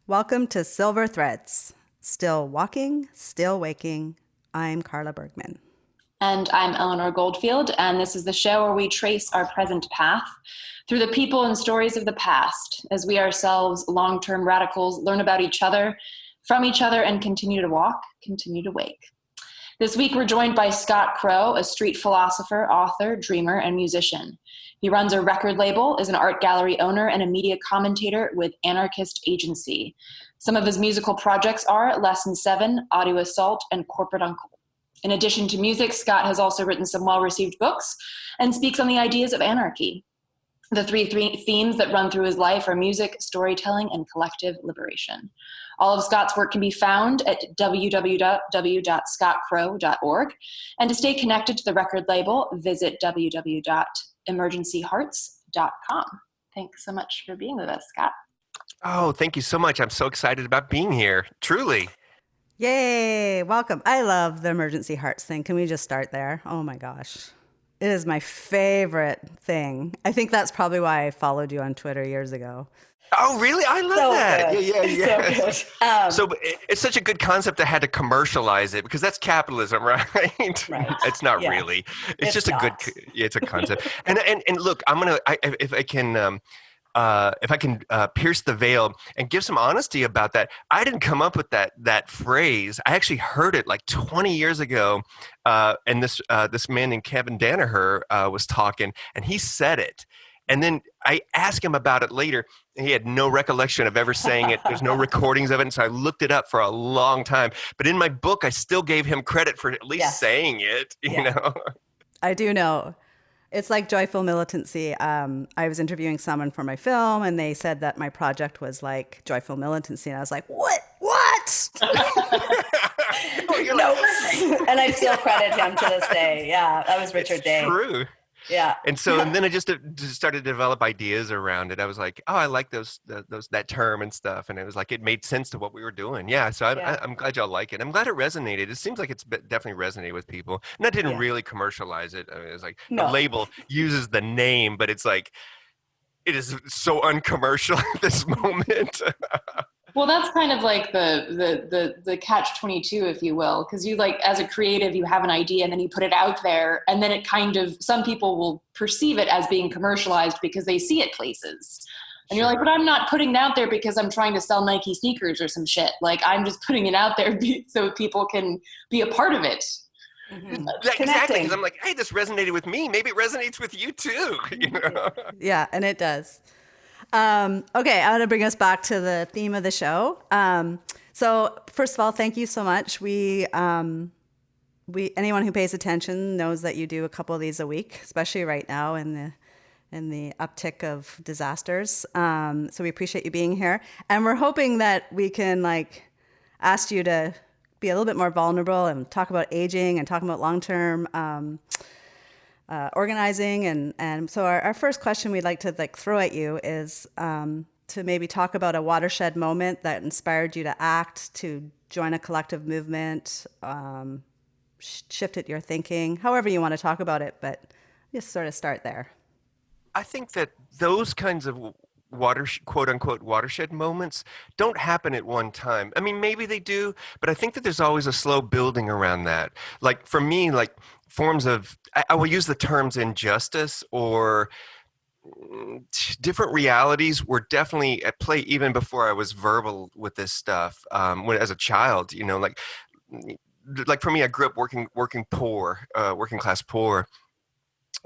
Welcome to Silver Threads. Still walking, still waking. I'm Carla Bergman. And I'm Eleanor Goldfield, and this is the show where we trace our present path through the people and stories of the past, as we ourselves, long-term radicals, learn about each other, from each other, and continue to walk, continue to wake. This week, we're joined by Scott Crow, a street philosopher, author, dreamer, and musician. He runs a record label, is an art gallery owner, and a media commentator with Anarchist Agency. Some of his musical projects are Lesson 7, Audio Assault, and Corporate Uncle. In addition to music, Scott has also written some well-received books and speaks on the ideas of anarchy. The three themes that run through his life are music, storytelling, and collective liberation. All of Scott's work can be found at www.scottcrow.org. And to stay connected to the record label, visit www.emergencyhearts.com. Thanks so much for being with us, Scott. Oh, thank you so much. I'm so excited about being here. Truly. Yay, welcome. I love the Emergency Hearts thing. Can we just start there? Oh my gosh. It is my favorite thing. I think that's probably why I followed you on Twitter years ago. Oh, really? I love that. Good. Yeah. So good. So it's such a good concept I had to commercialialize it because that's capitalism, right? Right. It's not Yeah. really. It's just not. it's a concept. And look, if I can pierce the veil and give some honesty about that. I didn't come up with that phrase. I actually heard it like 20 years ago, and this man named Kevin Danaher was talking, and he said it. And then I asked him about it later, and he had no recollection of ever saying it. There's no recordings of it, and so I looked it up for a long time. But in my book, I still gave him credit for at least saying it, you know? I do know. It's like joyful militancy. I was interviewing someone for my film, and they said that my project was like joyful militancy, and I was like, "What? Notes." And I still credit him to this day. Yeah, that was Richard Day. True. Yeah. And then I just started to develop ideas around it. I was like, oh, I like that term and stuff, and it was like it made sense to what we were doing. Yeah. So I'm glad y'all like it. I'm glad it resonated. It seems like it's definitely resonated with people. And I didn't really commercialize it. I mean, it was like the label uses the name, but it's like it is so uncommercial at this moment. Well, that's kind of like the catch-22, if you will, because you like as a creative, you have an idea and then you put it out there, and then it kind of some people will perceive it as being commercialized because they see it places. And you're like, but I'm not putting it out there because I'm trying to sell Nike sneakers or some shit. Like I'm just putting it out there so people can be a part of it. Mm-hmm. Exactly, because I'm like, hey, this resonated with me. Maybe it resonates with you too. You know? Yeah, and it does. Okay, I want to bring us back to the theme of the show. So first of all, thank you so much. We anyone who pays attention knows that you do a couple of these a week, especially right now in the uptick of disasters. So we appreciate you being here, and we're hoping that we can ask you to be a little bit more vulnerable and talk about aging and talking about long-term organizing. And so our first question we'd like to throw at you is to maybe talk about a watershed moment that inspired you to act, to join a collective movement, shifted your thinking, however you want to talk about it, but just sort of start there. I think that those kinds of quote unquote watershed moments don't happen at one time. I mean, maybe they do, but I think that there's always a slow building around that. Like for me, forms of, I will use the terms injustice or different realities were definitely at play even before I was verbal with this stuff. When as a child, you know, like for me, I grew up working class poor.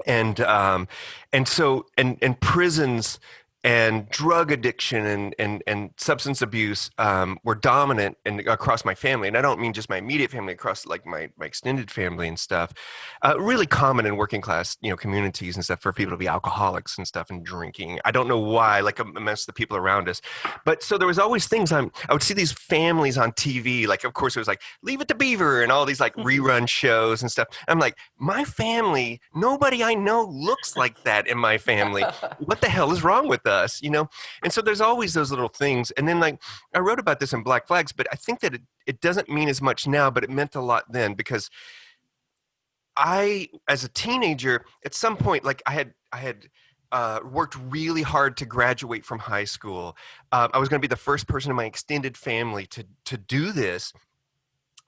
And so prisons and drug addiction and substance abuse were dominant across my family. And I don't mean just my immediate family, across like my extended family and stuff. Really common in working class, communities and stuff for people to be alcoholics and stuff and drinking. I don't know why, amongst the people around us. But so there was always things I would see these families on TV. Like, of course, it was like Leave It to Beaver and all these rerun shows and stuff. I'm like, my family, nobody I know looks like that in my family. What the hell is wrong with us? And so there's always those little things. And then I wrote about this in Black Flags, but I think that it doesn't mean as much now, but it meant a lot then, because I, as a teenager, at some point, I had worked really hard to graduate from high school. I was going to be the first person in my extended family to do this.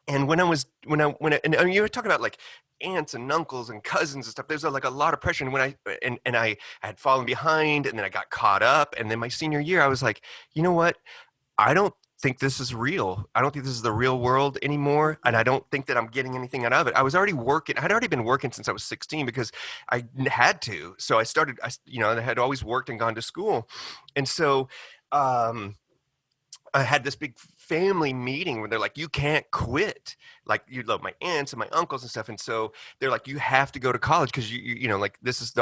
And and you were talking about like aunts and uncles and cousins and stuff. There's like a lot of pressure. And I had fallen behind, and then I got caught up. And then my senior year, I was like, you know what? I don't think this is real. I don't think this is the real world anymore. And I don't think that I'm getting anything out of it. I was already working. I'd already been working since I was 16 because I had to. So I had always worked and gone to school. And so, I had this big family meeting where they're like, you can't quit. Like, you love my aunts and my uncles and stuff. And so they're like, you have to go to college because like this is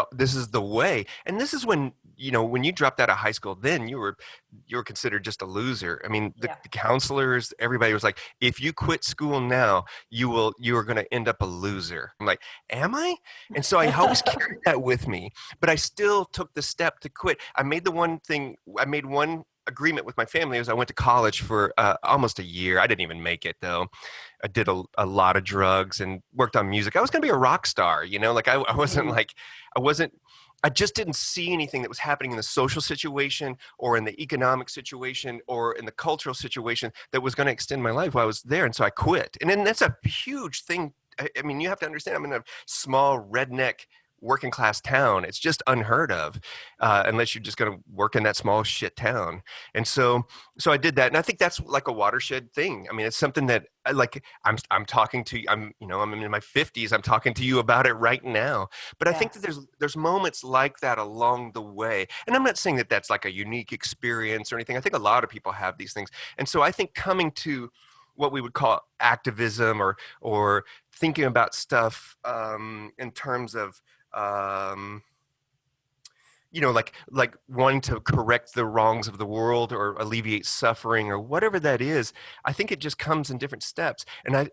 the way. And this is when you dropped out of high school, then you were considered just a loser. I mean, the counselors, everybody was like, if you quit school now, you are going to end up a loser. I'm like, am I? And so I always carried that with me, but I still took the step to quit. I made one agreement with my family as I went to college for almost a year. I didn't even make it though. I did a lot of drugs and worked on music. I was going to be a rock star, like I just didn't see anything that was happening in the social situation or in the economic situation or in the cultural situation that was going to extend my life while I was there. And so I quit. And then that's a huge thing. I mean, you have to understand, I'm in a small redneck working class town. It's just unheard of unless you're just going to work in that small shit town. And so I did that. And I think that's like a watershed thing. I mean, it's something that I'm talking to you. I'm in my 50s. I'm talking to you about it right now. But I think that there's moments like that along the way. And I'm not saying that that's like a unique experience or anything. I think a lot of people have these things. And so I think coming to what we would call activism or thinking about stuff in terms of like wanting to correct the wrongs of the world or alleviate suffering or whatever that is. I think it just comes in different steps. And then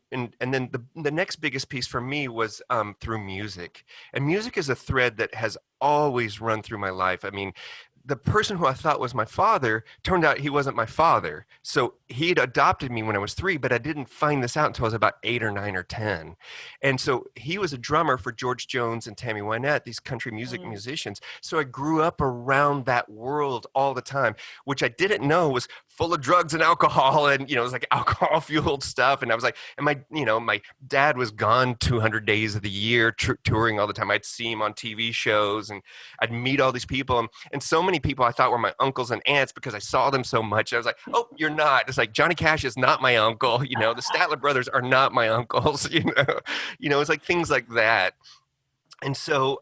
the next biggest piece for me was through music. And music is a thread that has always run through my life. I mean, the person who I thought was my father turned out he wasn't my father. So he had adopted me when I was 3, but I didn't find this out until I was about 8 or 9 or 10. And so he was a drummer for George Jones and Tammy Wynette, these country music musicians. So I grew up around that world all the time, which I didn't know was full of drugs and alcohol, and it was like alcohol fueled stuff. And I was like, and my dad was gone 200 days of the year touring all the time. I'd see him on TV shows, and I'd meet all these people, and so many people I thought were my uncles and aunts because I saw them so much. I was like, oh, you're not. It's like Johnny Cash is not my uncle. The Statler brothers are not my uncles. It's like things like that. And so,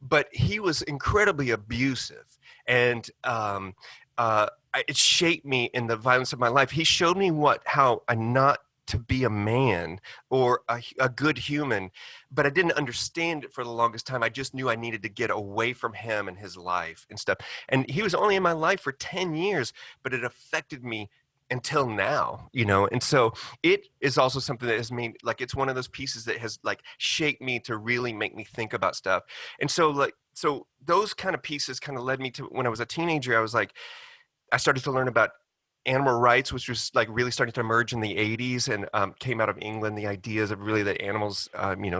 but he was incredibly abusive, and it shaped me in the violence of my life. He showed me how not to be a man or a good human, but I didn't understand it for the longest time. I just knew I needed to get away from him and his life and stuff. And he was only in my life for 10 years, but it affected me until now, and so it is also something that has made, like, it's one of those pieces that has like shaped me to really make me think about stuff. And so those kind of pieces kind of led me to, when I was a teenager, I started to learn about animal rights, which was like really starting to emerge in the 80s, and came out of England, the ideas of really that animals,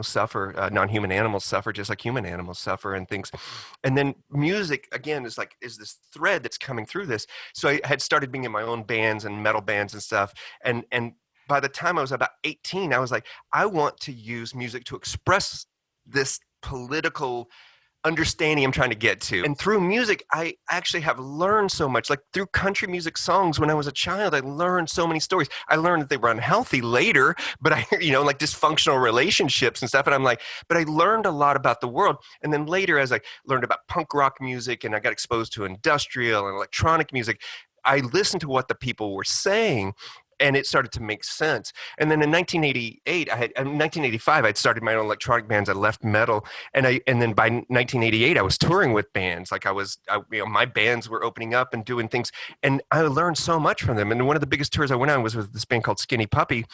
suffer, non-human animals suffer just like human animals suffer and things. And then music, again, is this thread that's coming through this. So I had started being in my own bands and metal bands and stuff. And by the time I was about 18, I was like, I want to use music to express this political understanding I'm trying to get to. And through music, I actually have learned so much. Like through country music songs when I was a child, I learned so many stories. I learned that they were unhealthy later, but like dysfunctional relationships and stuff. And I'm like, but I learned a lot about the world. And then later, as I learned about punk rock music and I got exposed to industrial and electronic music, I listened to what the people were saying, and it started to make sense. And then in 1985, I'd started my own electronic bands. I left metal, and then by 1988, I was touring with bands. Like my bands were opening up and doing things, and I learned so much from them. And one of the biggest tours I went on was with this band called Skinny Puppy.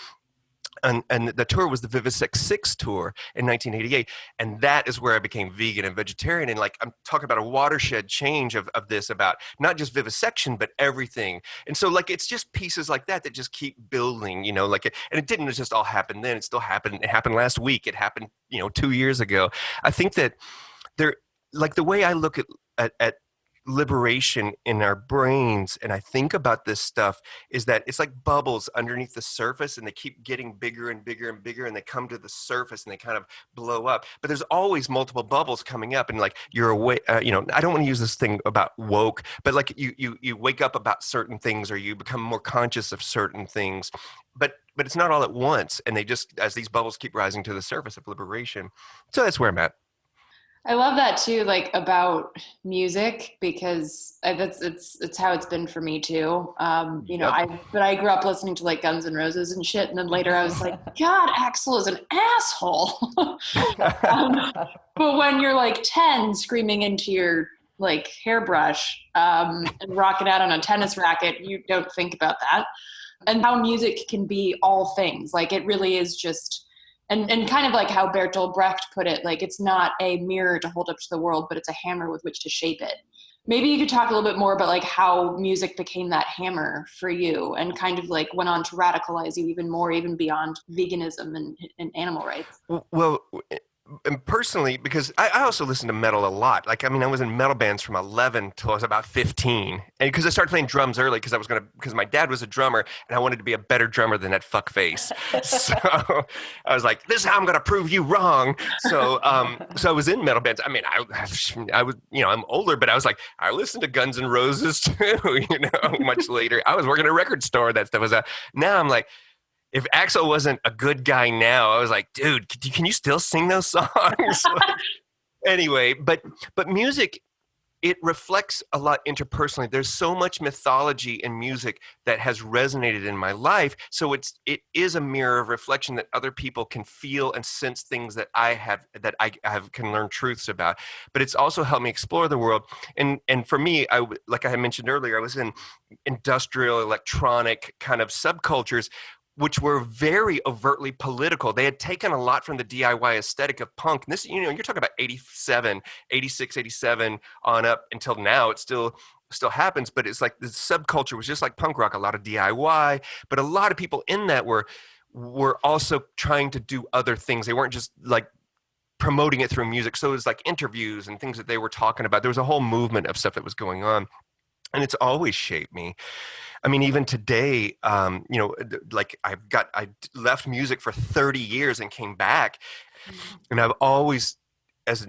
And the tour was the Vivisex 6 tour in 1988. And that is where I became vegan and vegetarian. And like, I'm talking about a watershed change of this, about not just vivisection, but everything. And so like, it's just pieces like that just keep building, and it didn't just all happen then. It still happened. It happened last week. It happened, 2 years ago. I think that like the way I look at liberation in our brains, and I think about this stuff, is that it's like bubbles underneath the surface, and they keep getting bigger and bigger and bigger, and they come to the surface and they kind of blow up. But there's always multiple bubbles coming up, and like you're awake. I don't want to use this thing about woke, but like you wake up about certain things, or you become more conscious of certain things. But it's not all at once, and they just, as these bubbles keep rising to the surface of liberation. So that's where I'm at. I love that too, like about music, because it's how it's been for me too. I grew up listening to like Guns N' Roses and shit, and then later I was like, God, Axl is an asshole. But when you're like 10, screaming into your like hairbrush and rocking out on a tennis racket, you don't think about that. And how music can be all things. Like it really is just. And kind of like how Bertolt Brecht put it, like it's not a mirror to hold up to the world, but it's a hammer with which to shape it. Maybe you could talk a little bit more about like how music became that hammer for you and kind of like went on to radicalize you even more, even beyond veganism and animal rights. Well, and personally, because I also listen to metal a lot. Like, I mean, I was in metal bands from 11 till I was about 15. And because I started playing drums early because my dad was a drummer and I wanted to be a better drummer than that fuckface. So I was like, this is how I'm going to prove you wrong. So I was in metal bands. I mean, I was, I'm older, but I was like, I listened to Guns N' Roses too, much later. I was working at a record store. That stuff was out. Now I'm like, if Axl wasn't a good guy now, I was like, dude, can you still sing those songs? Anyway, but music, it reflects a lot interpersonally. There's so much mythology in music that has resonated in my life. So it is a mirror of reflection that other people can feel and sense things that I can learn truths about. But it's also helped me explore the world. And for me, like I had mentioned earlier, I was in industrial electronic kind of subcultures, which were very overtly political. They had taken a lot from the DIY aesthetic of punk. And this, you're talking about 87, 86, 87 on up until now. It still happens, but it's like the subculture was just like punk rock, a lot of DIY, but a lot of people in that were also trying to do other things. They weren't just like promoting it through music. So it was like interviews and things that they were talking about. There was a whole movement of stuff that was going on. And it's always shaped me. I mean, even today, like I left music for 30 years and came back. And I've always, as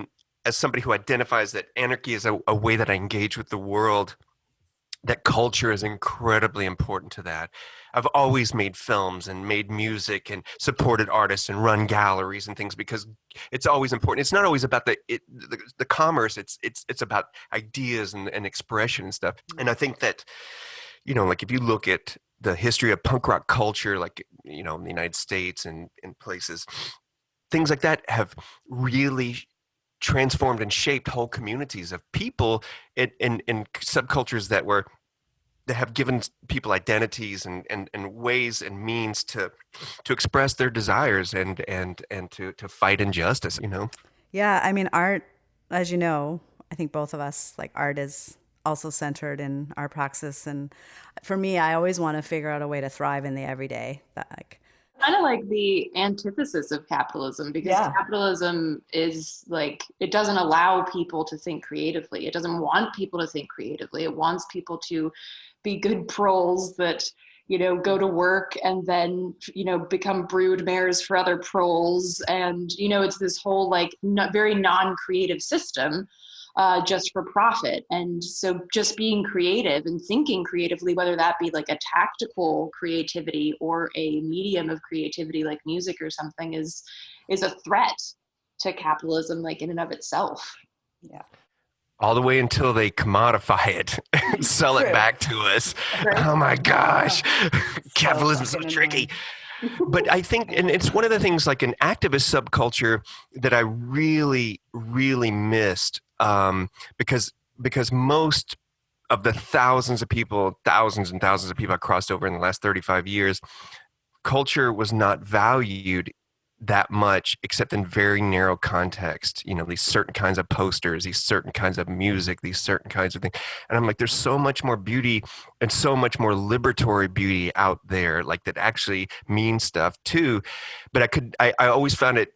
somebody who identifies that anarchy is a way that I engage with the world, that culture is incredibly important to that. I've always made films and made music and supported artists and run galleries and things because it's always important. It's not always about the commerce. It's about ideas and expression and stuff. And I think that, like if you look at the history of punk rock culture, like, in the United States and in places, things like that have really transformed and shaped whole communities of people in subcultures that have given people identities and ways and means to express their desires and to fight injustice, Yeah, I mean, art, as you know, I think both of us, like, art is also centered in our praxis. And for me, I always want to figure out a way to thrive in the everyday. Kind of like the antithesis of capitalism, because capitalism is like, it doesn't allow people to think creatively. It doesn't want people to think creatively. It wants people to be good proles that, go to work and then, become brood mares for other proles. And, it's this whole like very non-creative system, just for profit. And so just being creative and thinking creatively, whether that be like a tactical creativity or a medium of creativity like music or something, is a threat to capitalism, like in and of itself. Yeah. All the way until they commodify it and sell it back to us. Oh my gosh, capitalism's so tricky. But I think, and it's one of the things like an activist subculture that I really, really missed, because most of the thousands and thousands of people I crossed over in the last 35 years, culture was not valued that much except in very narrow context, these certain kinds of posters, these certain kinds of music, these certain kinds of things. And I'm like, there's so much more beauty and so much more liberatory beauty out there, like that actually means stuff too. But I always found it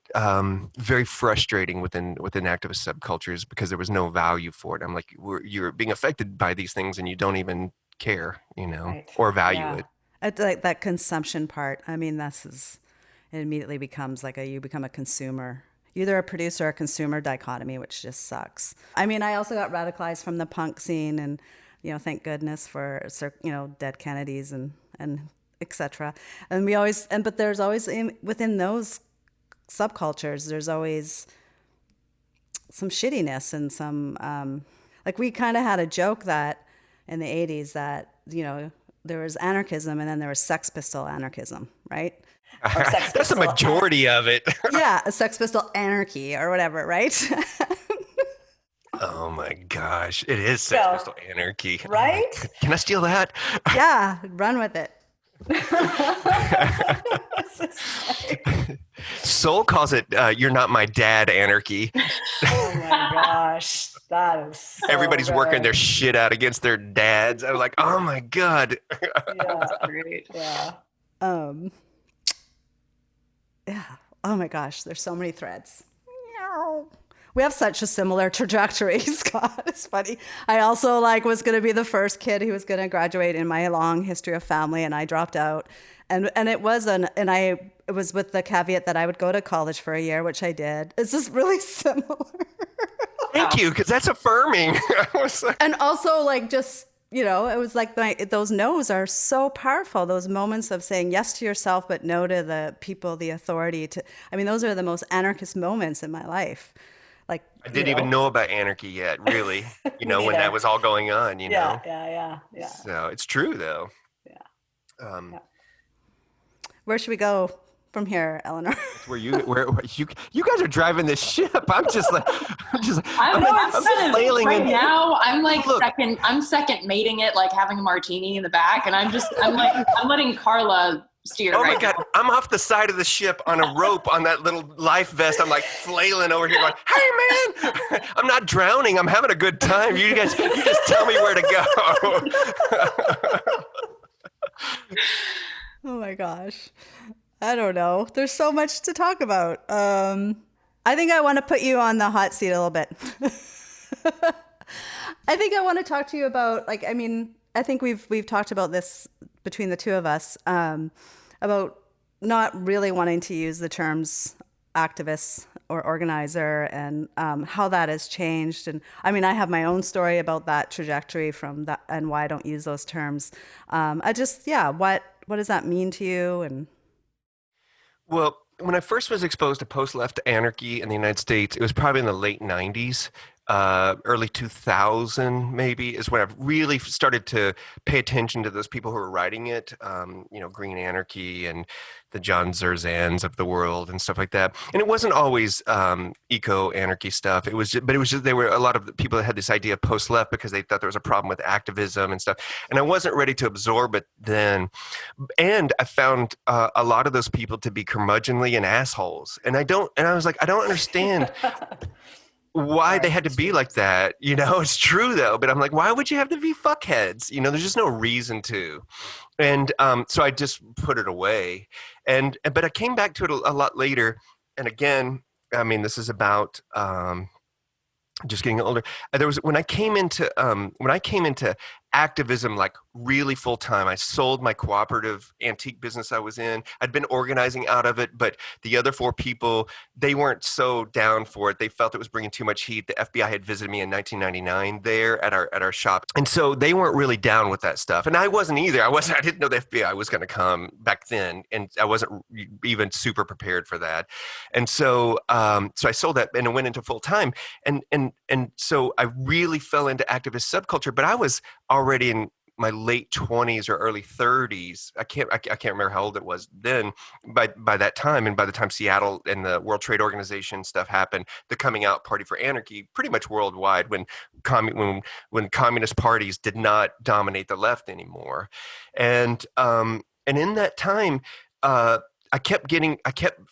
very frustrating within activist subcultures because there was no value for it. I'm like, you're being affected by these things and you don't even care, Right. or value Yeah. it. It's like that consumption part. I mean, it immediately becomes like you become a consumer. You're either a producer or a consumer dichotomy, which just sucks. I mean, I also got radicalized from the punk scene, and thank goodness for dead Kennedys and etc. And but there's always within those subcultures, there's always some shittiness and some like we kind of had a joke that in the 80s that there was anarchism and then there was Sex Pistol anarchism, right? Or Sex That's the Pistol majority of it. yeah, a Sex Pistol anarchy or whatever, right? Oh my gosh, it is Sex Pistol anarchy. Right? Oh, can I steal that? Yeah, run with it. Soul calls it "You're Not My Dad" anarchy. Oh my gosh, that is so Everybody's good. working their shit out against their dads. I was like, oh my god. Yeah, great. Yeah. Yeah. Oh my gosh, there's so many threads. We have such a similar trajectory, Scott. It's funny. I also was going to be the first kid who was going to graduate in my long history of family, and I dropped out. And it was it was with the caveat that I would go to college for a year, which I did. It's just really similar. Thank you, because that's affirming. I was like, And also just it was like those no's are so powerful. Those moments of saying yes to yourself, but no to the people, the authority. I mean, those are the most anarchist moments in my life. I didn't even know about anarchy yet, really. When that was all going on. Yeah. So it's true, though. Yeah. Where should we go from here, Eleanor? Where you guys are driving this ship. I'm just flailing right in now. I'm second mating it, like having a martini in the back, and I'm letting Carla steer. Oh right my god! now. I'm off the side of the ship on a rope on that little life vest. I'm like flailing over here, going, "Hey man, I'm not drowning. I'm having a good time. You just tell me where to go." Oh my gosh. I don't know. There's so much to talk about. I think I want to put you on the hot seat a little bit. I think I want to talk to you about I think we've talked about this between the two of us, about not really wanting to use the terms activist or organizer and how that has changed. And I mean, I have my own story about that trajectory from that and why I don't use those terms. What does that mean to you? And Well, when I first was exposed to post-left anarchy in the United States, it was probably in the late 90s, early 2000 maybe, is when I really started to pay attention to those people who were writing it, Green Anarchy and the John Zerzans of the world and stuff like that. And it wasn't always eco-anarchy stuff. It was just there were a lot of people that had this idea of post-left because they thought there was a problem with activism and stuff. And I wasn't ready to absorb it then. And I found a lot of those people to be curmudgeonly and assholes. And I was like, I don't understand why they had to be like that. It's true though, but I'm like, why would you have to be fuckheads? There's just no reason to. And so I just put it away. But I came back to it a lot later. And again, I mean, this is about just getting older. When I came into activism, like really full time, I sold my cooperative antique business I was in. I'd been organizing out of it, but the other four people, they weren't so down for it. They felt it was bringing too much heat. The FBI had visited me in 1999 there at our shop, and so they weren't really down with that stuff. And I wasn't either. I didn't know the FBI was going to come back then, and I wasn't even super prepared for that. And so, so I sold that and it went into full time, and so I really fell into activist subculture. But I was already in my late 20s or early 30s. I can't remember how old it was then. By that time, and by the time Seattle and the World Trade Organization stuff happened, the coming out party for anarchy, pretty much worldwide, when communist parties did not dominate the left anymore, and in that time, I kept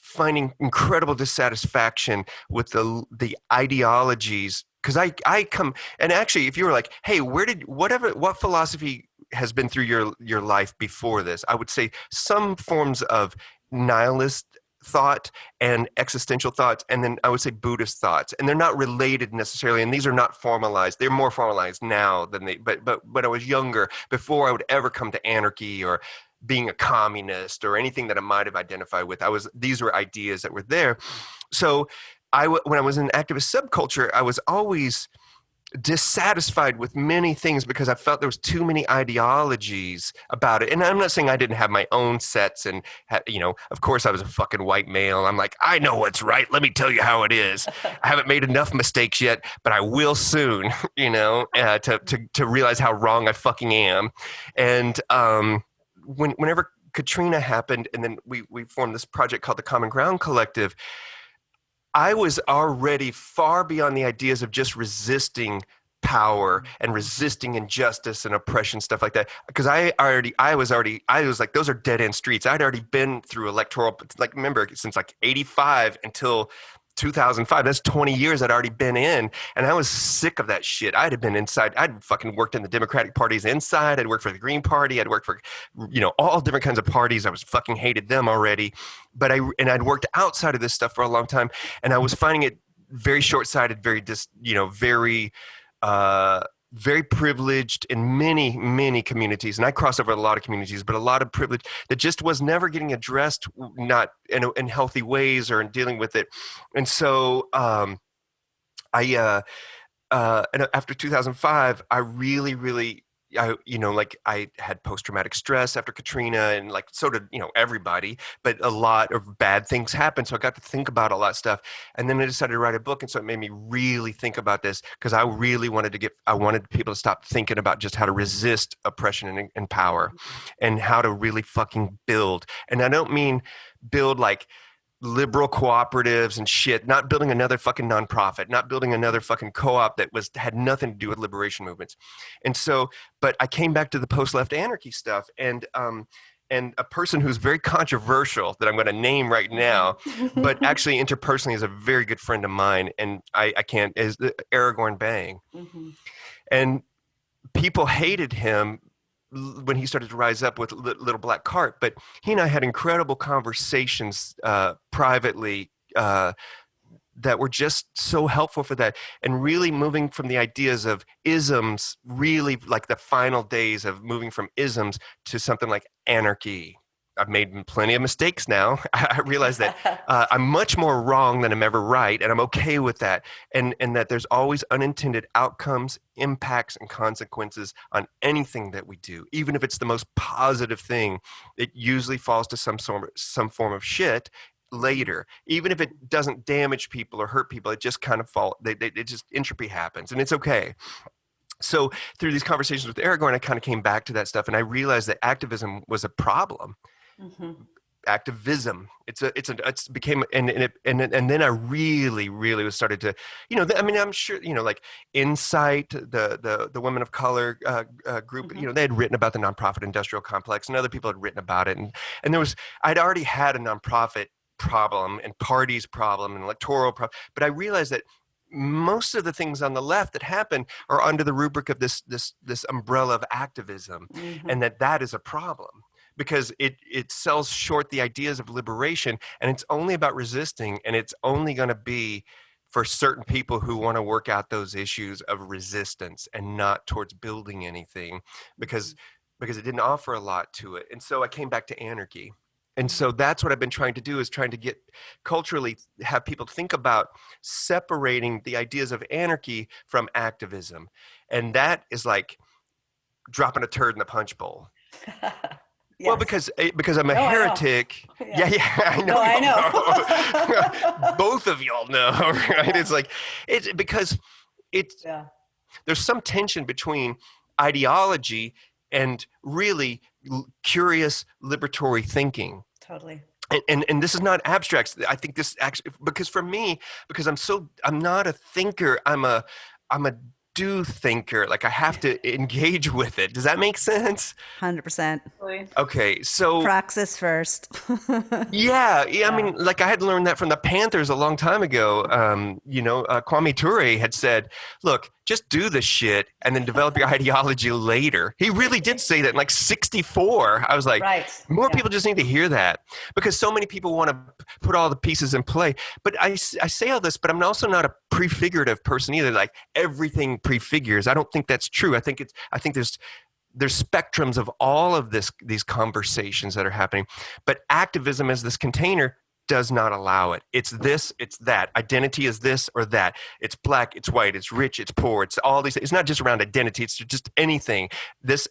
finding incredible dissatisfaction with the ideologies, because I come, and actually, if you were like, hey, what philosophy has been through your life before this, I would say some forms of nihilist thought and existential thoughts, and then I would say Buddhist thoughts, and they're not related necessarily, and these are not formalized. They're more formalized now than but when I was younger, before I would ever come to anarchy or being a communist or anything that I might have identified with, these were ideas that were there. So when I was in activist subculture, I was always dissatisfied with many things because I felt there was too many ideologies about it. And I'm not saying I didn't have my own sets, and of course I was a fucking white male. I'm like, I know what's right. Let me tell you how it is. I haven't made enough mistakes yet, but I will soon, to realize how wrong I fucking am. And whenever Katrina happened, and then we formed this project called the Common Ground Collective, I was already far beyond the ideas of just resisting power and resisting injustice and oppression, stuff like that. Because I was like, those are dead end streets. I'd already been through electoral, like, remember, since like 85 until 2005, that's 20 years I'd already been in, and I was sick of that shit. I'd have been inside. I'd fucking worked in the Democratic Party's inside. I'd worked for the Green Party. I'd worked for, all different kinds of parties. I was fucking hated them already. But I'd worked outside of this stuff for a long time, and I was finding it very short-sighted, very privileged in many, many communities. And I cross over a lot of communities, but a lot of privilege that just was never getting addressed, not in healthy ways or in dealing with it. And so and after 2005, I really, I had post-traumatic stress after Katrina, and like, so did, everybody, but a lot of bad things happened. So I got to think about a lot of stuff. And then I decided to write a book. And so it made me really think about this, because I really wanted people to stop thinking about just how to resist oppression and power, and how to really fucking build. And I don't mean build like liberal cooperatives and shit, not building another fucking nonprofit, not building another fucking co-op that had nothing to do with liberation movements. And so, but I came back to the post-left anarchy stuff, and a person who's very controversial that I'm going to name right now, but actually interpersonally is a very good friend of mine, and is Aragorn Bang. Mm-hmm. And people hated him when he started to rise up with Little Black Cart, but he and I had incredible conversations privately that were just so helpful for that, and really moving from the ideas of isms, really like the final days of moving from isms to something like anarchy. I've made plenty of mistakes now. I realize that I'm much more wrong than I'm ever right, and I'm okay with that. And that there's always unintended outcomes, impacts, and consequences on anything that we do. Even if it's the most positive thing, it usually falls to some form of shit later. Even if it doesn't damage people or hurt people, it just kind of it just entropy happens, and it's okay. So through these conversations with Aragorn, I kind of came back to that stuff, and I realized that activism was a problem. Mm-hmm. Activism. It's became, and then I really was started to, I'm sure, like Insight, the women of color group, mm-hmm. They had written about the nonprofit industrial complex, and other people had written about it, and I'd already had a nonprofit problem and parties problem and electoral problem, but I realized that most of the things on the left that happen are under the rubric of this umbrella of activism, mm-hmm. and that is a problem, because it sells short the ideas of liberation, and it's only about resisting, and it's only going to be for certain people who want to work out those issues of resistance and not towards building anything, because it didn't offer a lot to it. And so I came back to anarchy. And so that's what I've been trying to do, is trying to get culturally, have people think about separating the ideas of anarchy from activism. And that is like dropping a turd in the punch bowl. Yes. Well, because I'm a heretic. I know. I know. Both of y'all know, right? It's because there's some tension between ideology and really curious liberatory thinking. Totally. And this is not abstract. I think this actually, because for me, because I'm not a thinker, I'm a do thinker. Like I have to engage with it. Does that make sense? 100%. Okay, so Praxis first. yeah. I mean, like I had learned that from the Panthers a long time ago. Kwame Ture had said, "Look, just do the shit and then develop your ideology later." He really did say that in like '64. I was like, more people just need to hear that, because so many people want to put all the pieces in play. But I say all this, but I'm also not a prefigurative person either. Like everything prefigures. I don't think that's true. I think there's spectrums of all of these conversations that are happening, but activism as this container does not allow it. It's this, it's that. Identity is this or that. It's black, it's white, it's rich, it's poor. It's all these. It's not just around identity. It's just anything. This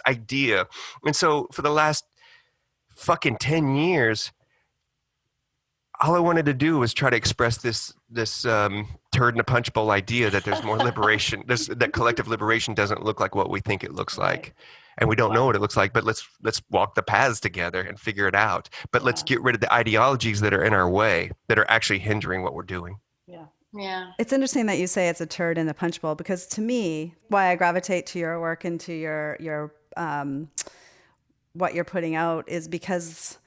idea. And so for the last fucking 10 years, all I wanted to do was try to express this turd in a punch bowl idea that there's more liberation. That collective liberation doesn't look like what we think it looks like, and we don't know what it looks like. But let's walk the paths together and figure it out. But let's get rid of the ideologies that are in our way, that are actually hindering what we're doing. Yeah. It's interesting that you say it's a turd in the punch bowl, because to me, why I gravitate to your work and to your what you're putting out is because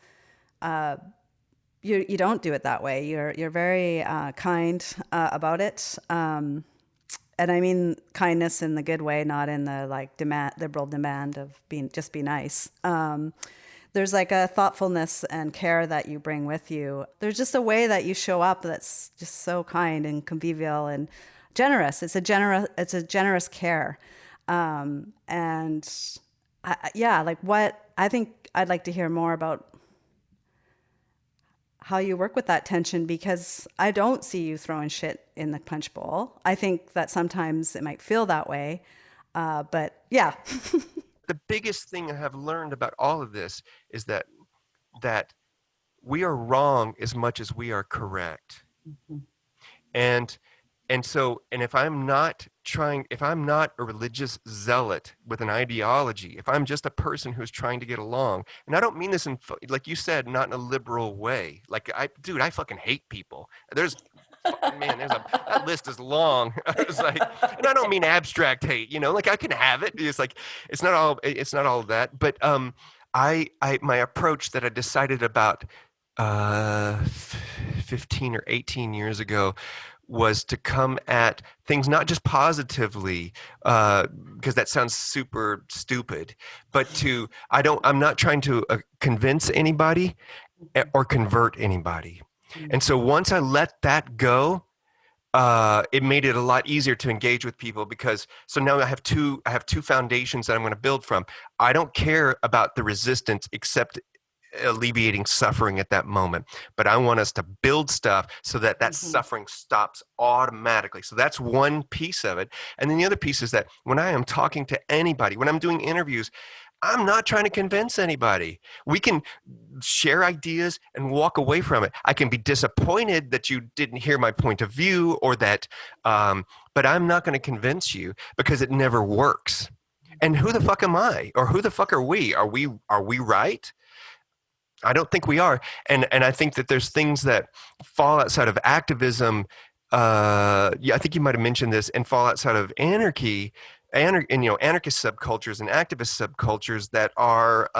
you don't do it that way. You're very kind about it, and I mean kindness in the good way, not in the like liberal demand of be nice. There's like a thoughtfulness and care that you bring with you. There's just a way that you show up that's just so kind and convivial and generous. It's a generous care, and I think I'd like to hear more about how you work with that tension, because I don't see you throwing shit in the punch bowl. I think that sometimes it might feel that way, but yeah. The biggest thing I have learned about all of this is that we are wrong as much as we are correct. Mm-hmm. And if I'm not a religious zealot with an ideology, if I'm just a person who's trying to get along, and I don't mean this in, like you said, not in a liberal way. Like I fucking hate people. That list is long. I was like, and I don't mean abstract hate, like I can have it. It's like, it's not all of that. But my approach that I decided about 15 or 18 years ago was to come at things not just positively, because that sounds super stupid, but I'm not trying to convince anybody or convert anybody. And so once I let that go, it made it a lot easier to engage with people, because so now I have two foundations that I'm going to build from. I don't care about the resistance except alleviating suffering at that moment, but I want us to build stuff so that suffering stops automatically. So that's one piece of it. And then the other piece is that when I am talking to anybody, when I'm doing interviews, I'm not trying to convince anybody. We can share ideas and walk away from it. I can be disappointed that you didn't hear my point of view, or that, but I'm not going to convince you, because it never works. And who the fuck am I? Or who the fuck are we? Are we right? I don't think we are. And I think that there's things that fall outside of activism. I think you might have mentioned this, and fall outside of anarchy, anarchist subcultures and activist subcultures that are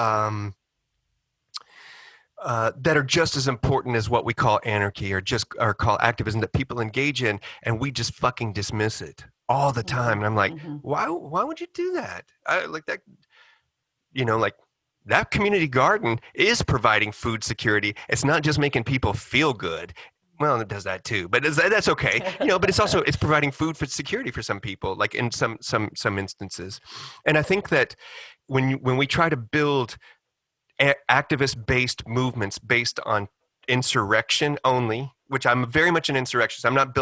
just as important as what we call anarchy or call activism, that people engage in, and we just fucking dismiss it all the time. And I'm like, why would you do that? That community garden is providing food security. It's not just making people feel good. Well, it does that too, but that's okay. But it's providing food for security for some people, like in some instances. And I think that when we try to build activist-based movements based on insurrection only, which I'm very much an insurrectionist. I'm not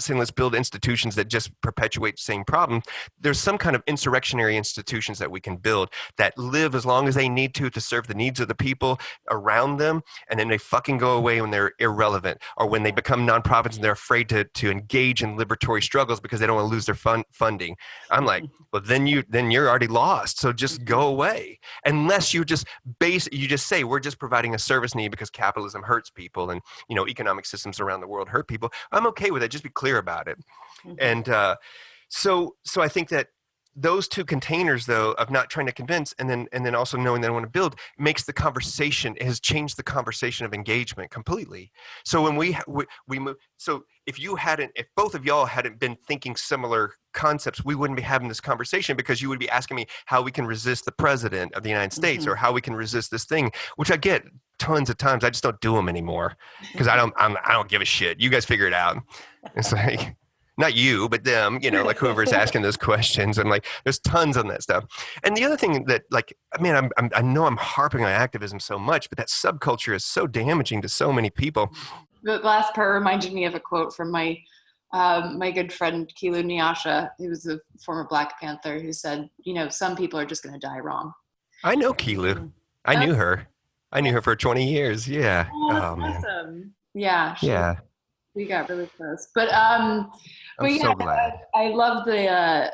saying let's build institutions that just perpetuate the same problem. There's some kind of insurrectionary institutions that we can build that live as long as they need to serve the needs of the people around them, and then they fucking go away when they're irrelevant, or when they become nonprofits and they're afraid to engage in liberatory struggles because they don't want to lose their funding. I'm like, well, then you're already lost. So just go away, unless you just say we're just providing a service need because capitalism hurts people, and economic systems around the world hurt people. I'm okay with it. Just be clear about it. And So I think that those two containers, though, of not trying to convince and then also knowing that I want to build, makes the conversation, it has changed the conversation of engagement completely. So when we move, so if both of y'all hadn't been thinking similar concepts, we wouldn't be having this conversation, because you would be asking me how we can resist the president of the United States, or how we can resist this thing, which I get tons of times. I just don't do them anymore because I don't give a shit. You guys figure it out. It's like, not you, but them, like whoever's asking those questions. I'm like, there's tons on that stuff. And the other thing that, like, man, I know I'm harping on activism so much, but that subculture is so damaging to so many people. The last part reminded me of a quote from my good friend Kilu Nyasha, who was a former Black Panther, who said, some people are just going to die wrong. I know Kilu. I knew her. I knew her for 20 years. Yeah. Oh man. Awesome. Yeah. Yeah. We got really close, but so glad. I love the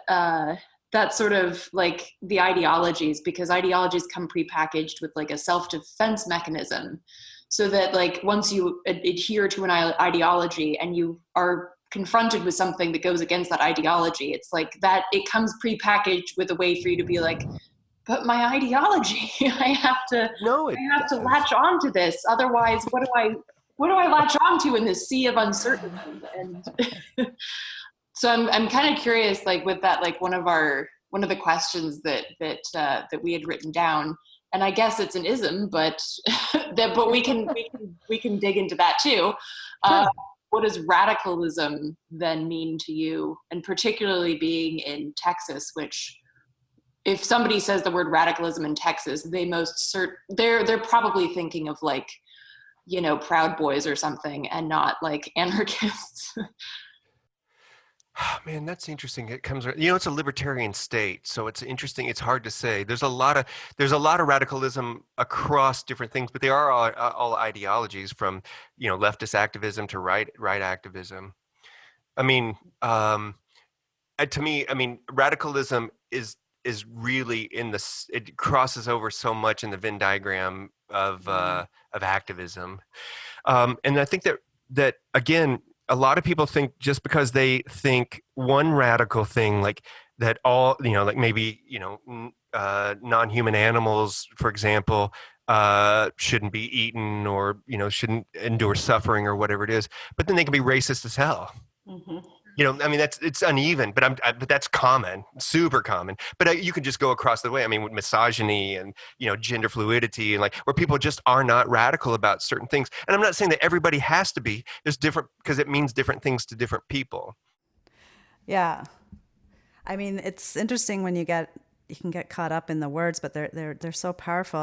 that sort of like the ideologies, because ideologies come prepackaged with like a self-defense mechanism, so that like once you adhere to an ideology and you are confronted with something that goes against that ideology, it's like that it comes prepackaged with a way for you to be like, but my ideology, I have to latch on to this. Otherwise, what do I latch on to in this sea of uncertainty? And so I'm kind of curious, like with that, like one of the questions that we had written down, and I guess it's an ism, but but we can dig into that too. What does radicalism then mean to you, and particularly being in Texas, which, if somebody says the word radicalism in Texas, they're probably thinking of like, Proud Boys or something, and not like anarchists. Oh, man, that's interesting. It comes, it's a libertarian state, so it's interesting. It's hard to say. There's a lot of radicalism across different things, but they are all ideologies, from leftist activism to right activism. I mean, to me, radicalism is really it crosses over so much in the Venn diagram of activism, and I think that again, a lot of people think just because they think one radical thing, like that all, like maybe, non-human animals, for example, shouldn't be eaten, or, shouldn't endure suffering, or whatever it is, but then they can be racist as hell. Mm-hmm. It's uneven, but that's common, super common. But you can just go across the way. With misogyny and, gender fluidity, and like where people just are not radical about certain things. And I'm not saying that everybody has to be. There's different, because it means different things to different people. Yeah. It's interesting when you can get caught up in the words, but they're so powerful.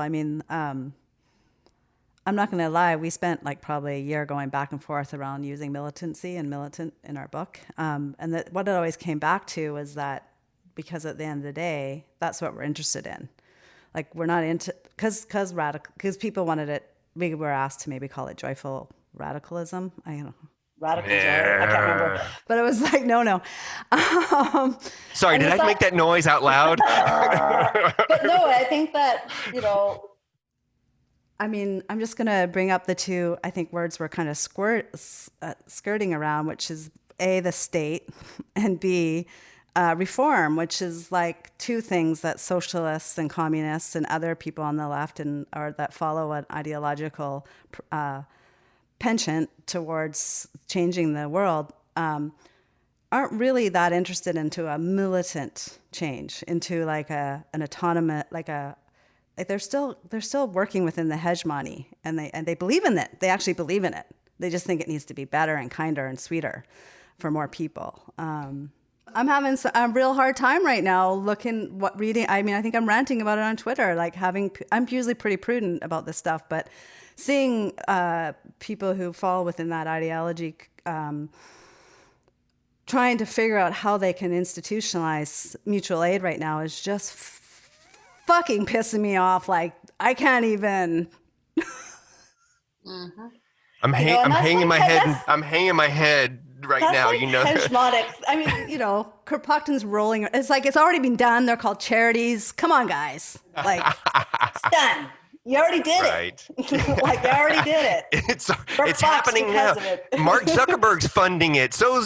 I'm not going to lie. We spent like probably a year going back and forth around using militancy and militant in our book. And what it always came back to was that, because at the end of the day, that's what we're interested in. Like, we're not into, because people wanted it. We were asked to maybe call it joyful radicalism. Radical joy. I can't remember. But it was like, no. Sorry, did I make that noise out loud? But no, I think that, I'm just going to bring up the two, I think, words we're kind of skirting around, which is A, the state, and B, reform, which is like two things that socialists and communists and other people on the left or that follow an ideological penchant towards changing the world aren't really that interested into a militant change, into like an autonomous, they're still working within the hegemony, and they believe in it. They actually believe in it. They just think it needs to be better and kinder and sweeter for more people. I'm having a real hard time right now reading. I think I'm ranting about it on Twitter. I'm usually pretty prudent about this stuff, but seeing people who fall within that ideology trying to figure out how they can institutionalize mutual aid right now is just fucking pissing me off. Like, I can't even. Mm-hmm. I'm hanging my head. I'm hanging my head right now. Like hegemonic. Kropotkin's rolling. It's like it's already been done. They're called charities. Come on, guys. Like, it's done. You already did Right. it. Like, you already did it. It's happening now. Mark Zuckerberg's funding it. So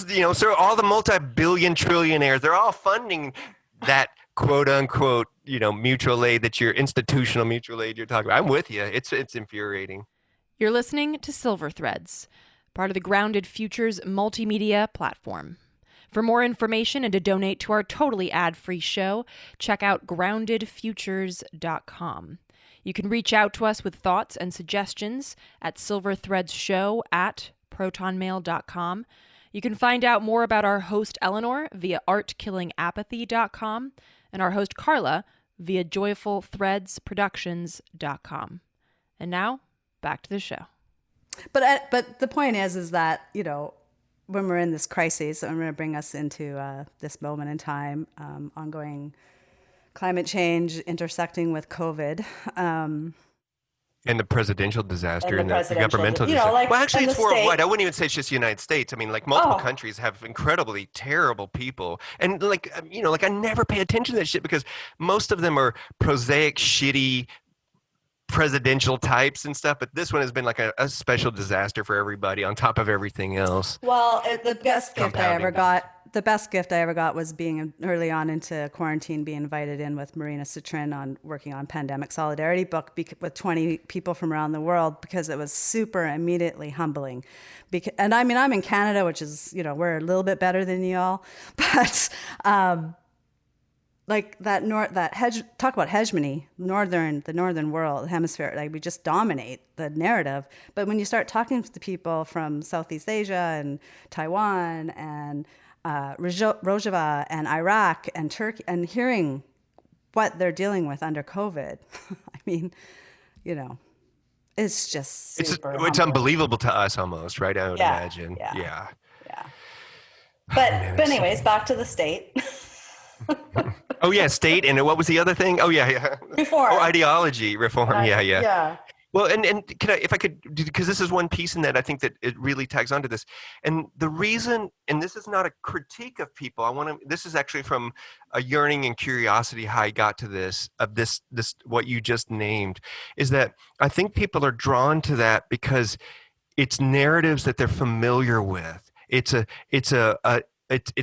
all the multi-billion trillionaires, they're all funding that quote unquote, mutual aid, that your institutional mutual aid you're talking about. I'm with you. It's infuriating. You're listening to Silver Threads, part of the Grounded Futures multimedia platform. For more information and to donate to our totally ad-free show, check out groundedfutures.com. You can reach out to us with thoughts and suggestions at silverthreadshow@protonmail.com. You can find out more about our host Eleanor via artkillingapathy.com and our host Carla via joyfulthreadsproductions.com. And now, back to the show. But the point is that, when we're in this crisis, I'm going to bring us into this moment in time, ongoing climate change intersecting with COVID. And the presidential disaster and the governmental disaster. Well, actually, it's worldwide. I wouldn't even say it's just the United States. I mean, like, multiple countries have incredibly terrible people. And, I never pay attention to that shit because most of them are prosaic, shitty presidential types and stuff. But this one has been like a special disaster for everybody on top of everything else. Well, the best gift I ever got was being early on into quarantine, being invited in with Marina Citrin on working on Pandemic Solidarity book with 20 people from around the world, because it was super immediately humbling. And I mean, I'm in Canada, which is, we're a little bit better than you all, but like talk about hegemony, the northern world, hemisphere, like we just dominate the narrative. But when you start talking to people from Southeast Asia and Taiwan and Rojava and Iraq and Turkey, and hearing what they're dealing with under COVID, I mean, it's just super it's unbelievable to us almost, right? I would imagine. Yeah. But anyways, back to the state. Oh yeah, state, and what was the other thing? Oh yeah. Reform. Oh, ideology reform. Yeah. Yeah. Well, and can I, if I could, because this is one piece in that I think that it really tags onto this, and the reason, and this is not a critique of people. This is actually from a yearning and curiosity how I got to this what you just named, is that I think people are drawn to that because it's narratives that they're familiar with. It's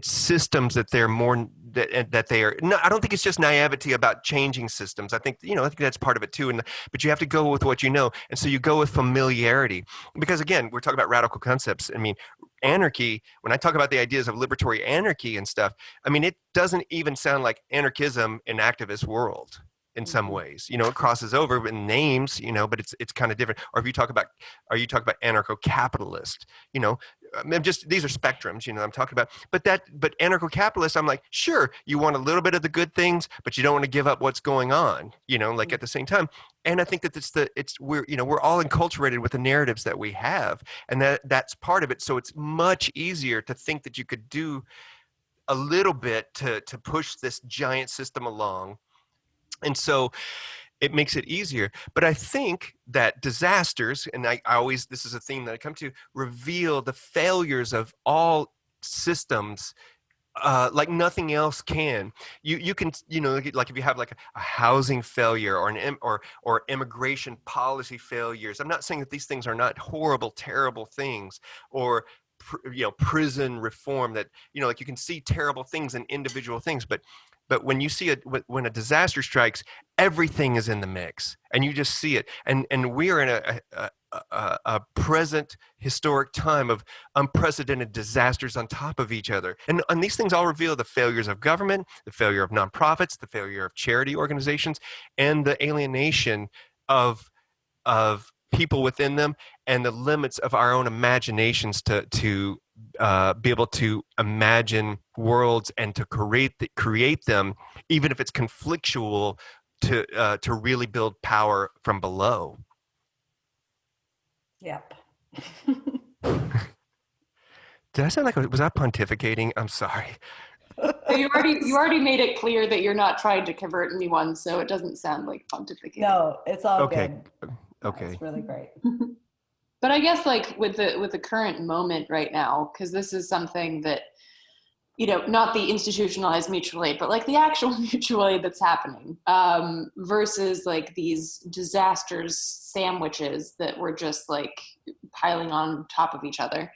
systems that they're more that they are. No, I don't think it's just naivety about changing systems. I think I think that's part of it too. But you have to go with what you know, and so you go with familiarity. Because again, we're talking about radical concepts. I mean, anarchy. When I talk about the ideas of liberatory anarchy and stuff, I mean, it doesn't even sound like anarchism in activist world. In some ways, it crosses over in names, but it's kind of different. Or if you talk about, anarcho-capitalist, these are spectrums, I'm talking about. But anarcho-capitalist, I'm like, sure, you want a little bit of the good things, but you don't want to give up what's going on, like at the same time. And I think that we're all enculturated with the narratives that we have, and that's part of it. So it's much easier to think that you could do a little bit to push this giant system along. And so it makes it easier. But I think that disasters, and I always, this is a theme that I come to, reveal the failures of all systems like nothing else can. You can, like if you have like a housing failure or immigration policy failures, I'm not saying that these things are not horrible, terrible things, or prison reform, that like you can see terrible things in individual things, but when you see when a disaster strikes, everything is in the mix, and you just see it. And we are in a present historic time of unprecedented disasters on top of each other. And these things all reveal the failures of government, the failure of nonprofits, the failure of charity organizations, and the alienation of people within them, and the limits of our own imaginations to be able to imagine worlds and to create them, even if it's conflictual, to really build power from below. Yep. Did I sound like, was I pontificating? I'm sorry. You already made it clear that you're not trying to convert anyone, so it doesn't sound like pontificating. No, it's all good. Okay. That's really great. But I guess like with the current moment right now, because this is something that, not the institutionalized mutual aid, but like the actual mutual aid that's happening, versus like these disasters sandwiches that were just like piling on top of each other.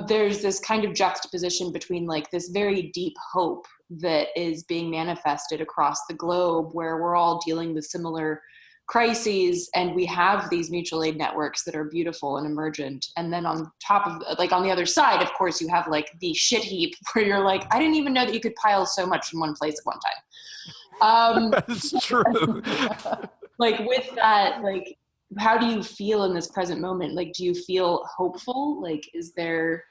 There's this kind of juxtaposition between like this very deep hope that is being manifested across the globe, where we're all dealing with similar crises, and we have these mutual aid networks that are beautiful and emergent. And then on top of, like, on the other side, of course, you have like the shit heap where you're like, I didn't even know that you could pile so much in one place at one time. That's true. Like with that, like, how do you feel in this present moment? Like, do you feel hopeful? Like, is there,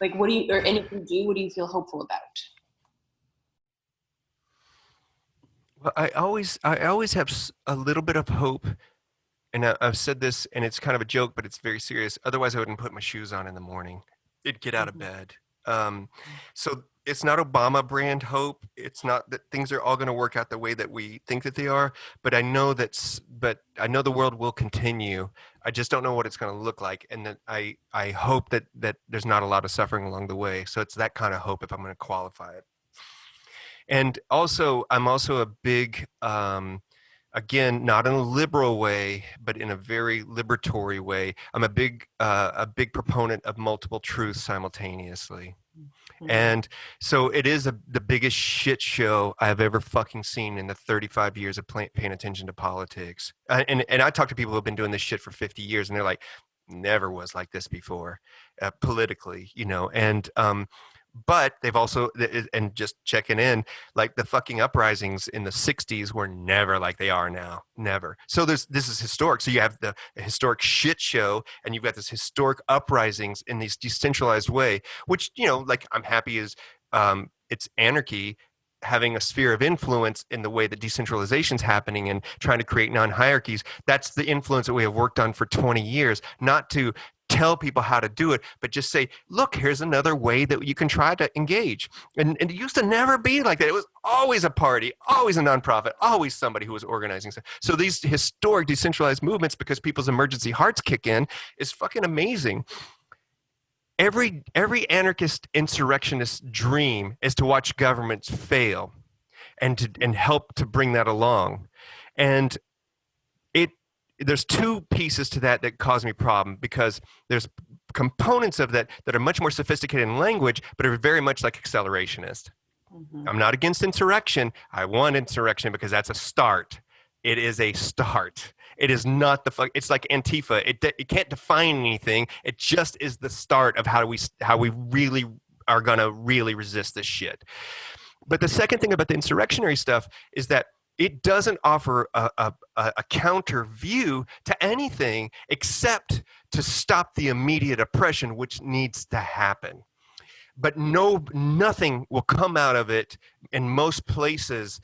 like, what do you, or, and if you do, what do you feel hopeful about? Well, I always have a little bit of hope, and I've said this, and it's kind of a joke, but it's very serious. Otherwise, I wouldn't put my shoes on in the morning. It'd get out of bed. So it's not Obama brand hope. It's not that things are all going to work out the way that we think that they are. But I know I know the world will continue. I just don't know what it's going to look like, and that I hope that there's not a lot of suffering along the way. So it's that kind of hope, if I'm going to qualify it. And also, I'm also a big, again, not in a liberal way, but in a very liberatory way. I'm a big proponent of multiple truths simultaneously. Mm-hmm. And so it is the biggest shit show I've ever fucking seen in the 35 years of paying attention to politics. And I talk to people who have been doing this shit for 50 years, and they're like, never was like this before, politically, and but they've also, and just checking in, like the fucking uprisings in the 60s were never like they are now. Never. So this is historic. So you have the historic shit show, and you've got this historic uprisings in this decentralized way, which, like, I'm happy is it's anarchy having a sphere of influence in the way that decentralization is happening and trying to create non-hierarchies. That's the influence that we have worked on for 20 years, not to tell people how to do it, but just say, look, here's another way that you can try to engage. And it used to never be like that. It was always a party, always a nonprofit, always somebody who was organizing. So these historic decentralized movements, because people's emergency hearts kick in, is fucking amazing. Every anarchist insurrectionist's dream is to watch governments fail and help to bring that along. And there's two pieces to that cause me problem, because there's components of that are much more sophisticated in language, but are very much like accelerationist. Mm-hmm. I'm not against insurrection. I want insurrection because that's a start. It is a start. It is not it's like Antifa. It can't define anything. It just is the start of how we really are going to really resist this shit. But the second thing about the insurrectionary stuff is that it doesn't offer a counter view to anything except to stop the immediate oppression, which needs to happen. But nothing will come out of it in most places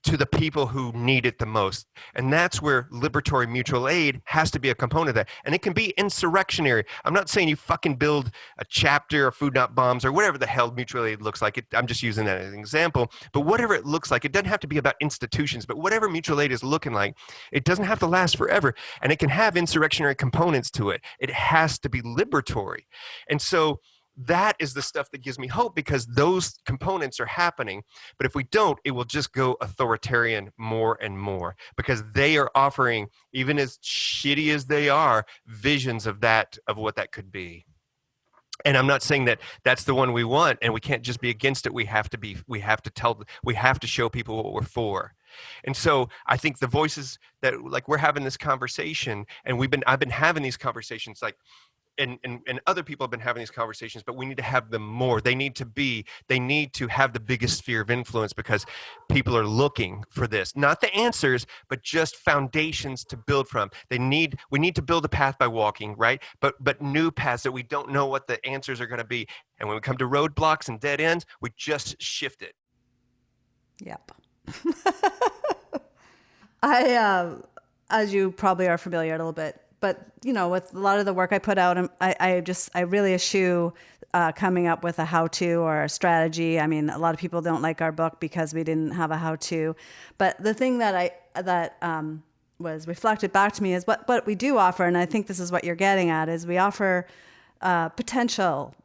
to the people who need it the most. And that's where liberatory mutual aid has to be a component of that. And it can be insurrectionary. I'm not saying you fucking build a chapter or food not bombs or whatever the hell mutual aid looks like. I'm just using that as an example. But whatever it looks like, it doesn't have to be about institutions, but whatever mutual aid is looking like, it doesn't have to last forever. And it can have insurrectionary components to it. It has to be liberatory. And so that is the stuff that gives me hope, because those components are happening. But if we don't, it will just go authoritarian more and more, because they are offering, even as shitty as they are, visions of what that could be. And I'm not saying that that's the one we want, and we can't just be against it. We have to show people what we're for. And so I think the voices that, like, we're having this conversation, and I've been having these conversations, like, and other people have been having these conversations, but we need to have them more. They need to have the biggest sphere of influence, because people are looking for this, not the answers, but just foundations to build from. We need to build a path by walking, right? But new paths that we don't know what the answers are going to be. And when we come to roadblocks and dead ends, we just shift it. Yep. As you probably are familiar a little bit, but, with a lot of the work I put out, I really eschew coming up with a how-to or a strategy. I mean, a lot of people don't like our book because we didn't have a how-to. But the thing that was reflected back to me is what we do offer, and I think this is what you're getting at, is we offer potential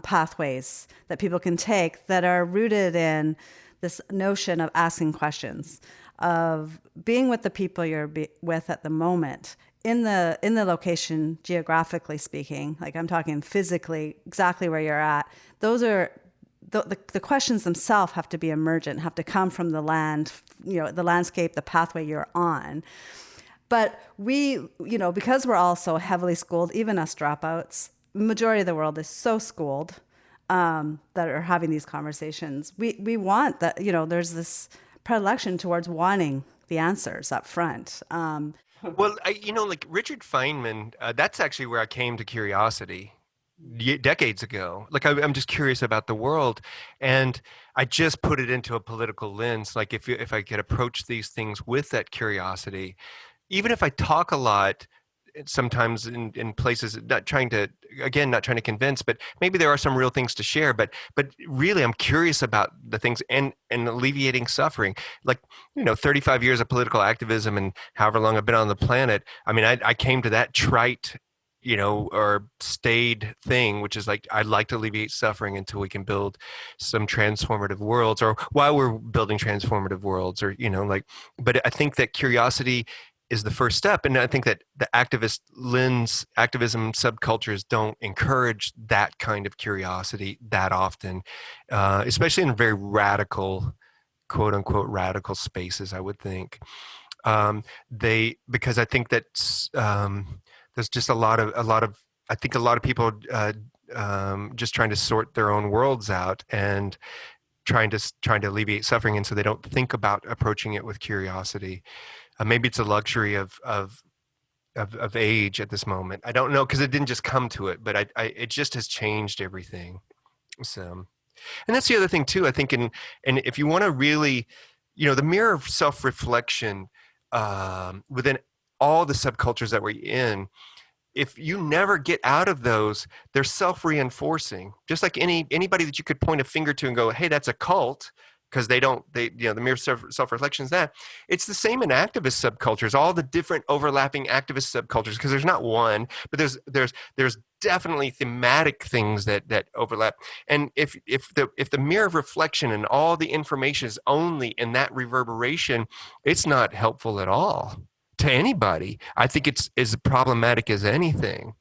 pathways that people can take that are rooted in this notion of asking questions, of being with the people you're with at the moment, in the location, geographically speaking. Like, I'm talking physically, exactly where you're at. Those are the questions themselves have to be emergent, have to come from the land, the landscape, the pathway you're on. But we, because we're all so heavily schooled, even us dropouts, the majority of the world is so schooled, that are having these conversations. We want that, there's this predilection towards wanting the answers up front. Well, like Richard Feynman, that's actually where I came to curiosity decades ago. Like, I'm just curious about the world, and I just put it into a political lens. Like, if I could approach these things with that curiosity, even if I talk a lot, sometimes in places, not trying to convince, but maybe there are some real things to share, but really I'm curious about the things and alleviating suffering. Like, 35 years of political activism and however long I've been on the planet, I mean, I came to that trite, or staid thing, which is like, I'd like to alleviate suffering until we can build some transformative worlds, or while we're building transformative worlds, or, but I think that curiosity is the first step. And I think that the activism subcultures don't encourage that kind of curiosity that often, especially in very radical, quote unquote, radical spaces, I would think. Because I think that there's just a lot of people just trying to sort their own worlds out and trying to alleviate suffering. And so they don't think about approaching it with curiosity. Maybe it's a luxury of age at this moment. I don't know, because it didn't just come to it, but it just has changed everything. So, and that's the other thing too. I think, and if you want to really, the mirror of self-reflection within all the subcultures that we're in, if you never get out of those, they're self-reinforcing. Just like anybody that you could point a finger to and go, "Hey, that's a cult," because the mere self-reflection is that. It's the same in activist subcultures, all the different overlapping activist subcultures, because there's not one, but there's definitely thematic things that overlap. And if the mirror of reflection and all the information is only in that reverberation, it's not helpful at all to anybody. I think it's as problematic as anything.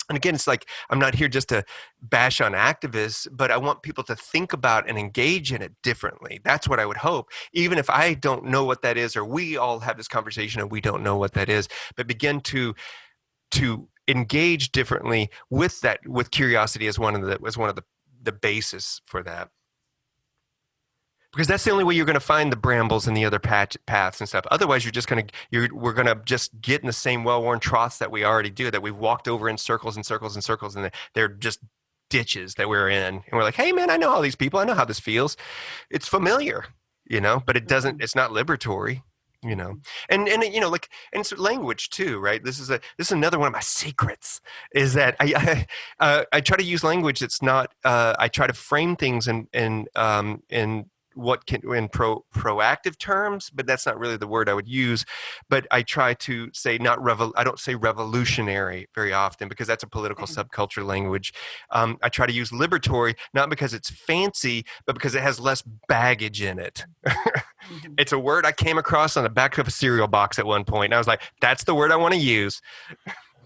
And again, it's like, I'm not here just to bash on activists, but I want people to think about and engage in it differently. That's what I would hope. Even if I don't know what that is, or we all have this conversation and we don't know what that is, but begin to engage differently with curiosity as one of the basis for that. Because that's the only way you're going to find the brambles and the other paths and stuff. Otherwise, we're going to just get in the same well-worn troughs that we already do, that we've walked over in circles and circles and circles, and they're just ditches that we're in. And we're like, "Hey, man, I know all these people. I know how this feels. It's familiar, but it's not liberatory, and it's language too, right? This is another one of my secrets, is that I try to use language that's not, I try to frame things in proactive terms, but that's not really the word I would use. But I try to say I don't say revolutionary very often, because that's a political subculture language. I try to use liberatory, not because it's fancy, but because it has less baggage in it. It's a word I came across on the back of a cereal box at one point, and I was like, that's the word I want to use.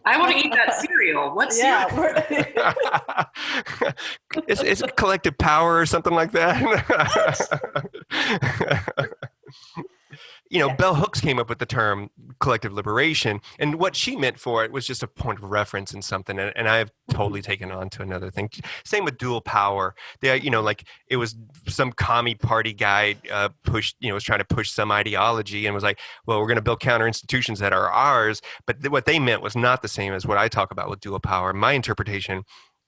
I want to eat that cereal. What cereal? It's collective power or something like that. Bell Hooks came up with the term collective liberation, and what she meant for it was just a point of reference in something, and I've totally taken on to another thing. Same with dual power. Like, it was some commie party guy was trying to push some ideology and was like, well, we're going to build counter institutions that are ours, but what they meant was not the same as what I talk about with dual power. My interpretation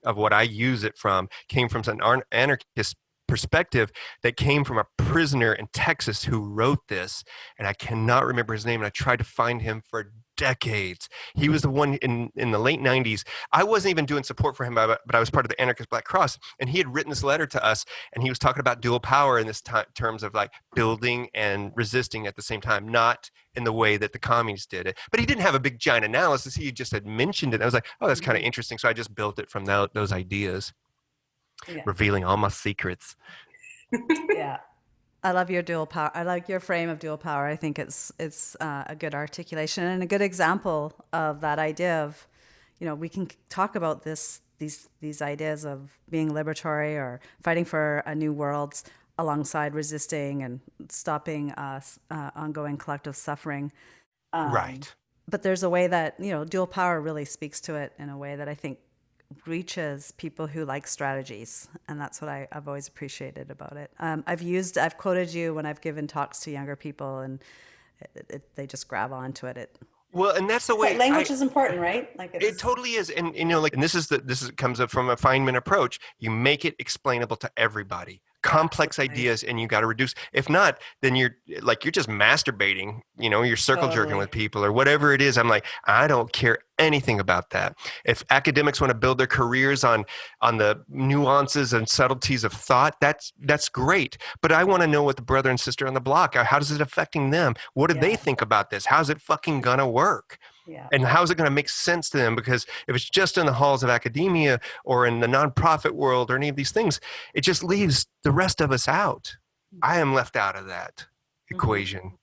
of what I use it from came from an anarchist perspective that came from a prisoner in Texas who wrote this, and I cannot remember his name, and I tried to find him for decades. He was the one in the late 90s. I wasn't even doing support for him, but I was part of the Anarchist Black Cross, and he had written this letter to us, and he was talking about dual power in this terms of like building and resisting at the same time, not in the way that the communists did it. But he didn't have a big giant analysis. He just had mentioned it. I was like, oh, that's kind of interesting. So I just built it from those ideas. Yeah. Revealing all my secrets. Yeah. I love your dual power. I like your frame of dual power. I think it's a good articulation and a good example of that idea of, we can talk about these ideas of being liberatory or fighting for a new world alongside resisting and stopping ongoing collective suffering. Right. But there's a way that, dual power really speaks to it in a way that I think reaches people who like strategies, and that's what I've always appreciated about it. I've quoted you when I've given talks to younger people, and they just grab onto it. Well, and that's the way language is important, right? Like it totally is, and and this comes up from a Feynman approach. You make it explainable to everybody. Complex ideas, and you got to reduce. If not, then you're just masturbating. You're circle jerking with people or whatever it is. I'm like, I don't care anything about that. If academics want to build their careers on the nuances and subtleties of thought, that's great. But I want to know what the brother and sister on the block are. How is it affecting them? What do they think about this? How's it fucking gonna work? Yeah. And how's it going to make sense to them? Because if it's just in the halls of academia or in the nonprofit world or any of these things, it just leaves the rest of us out. I am left out of that equation.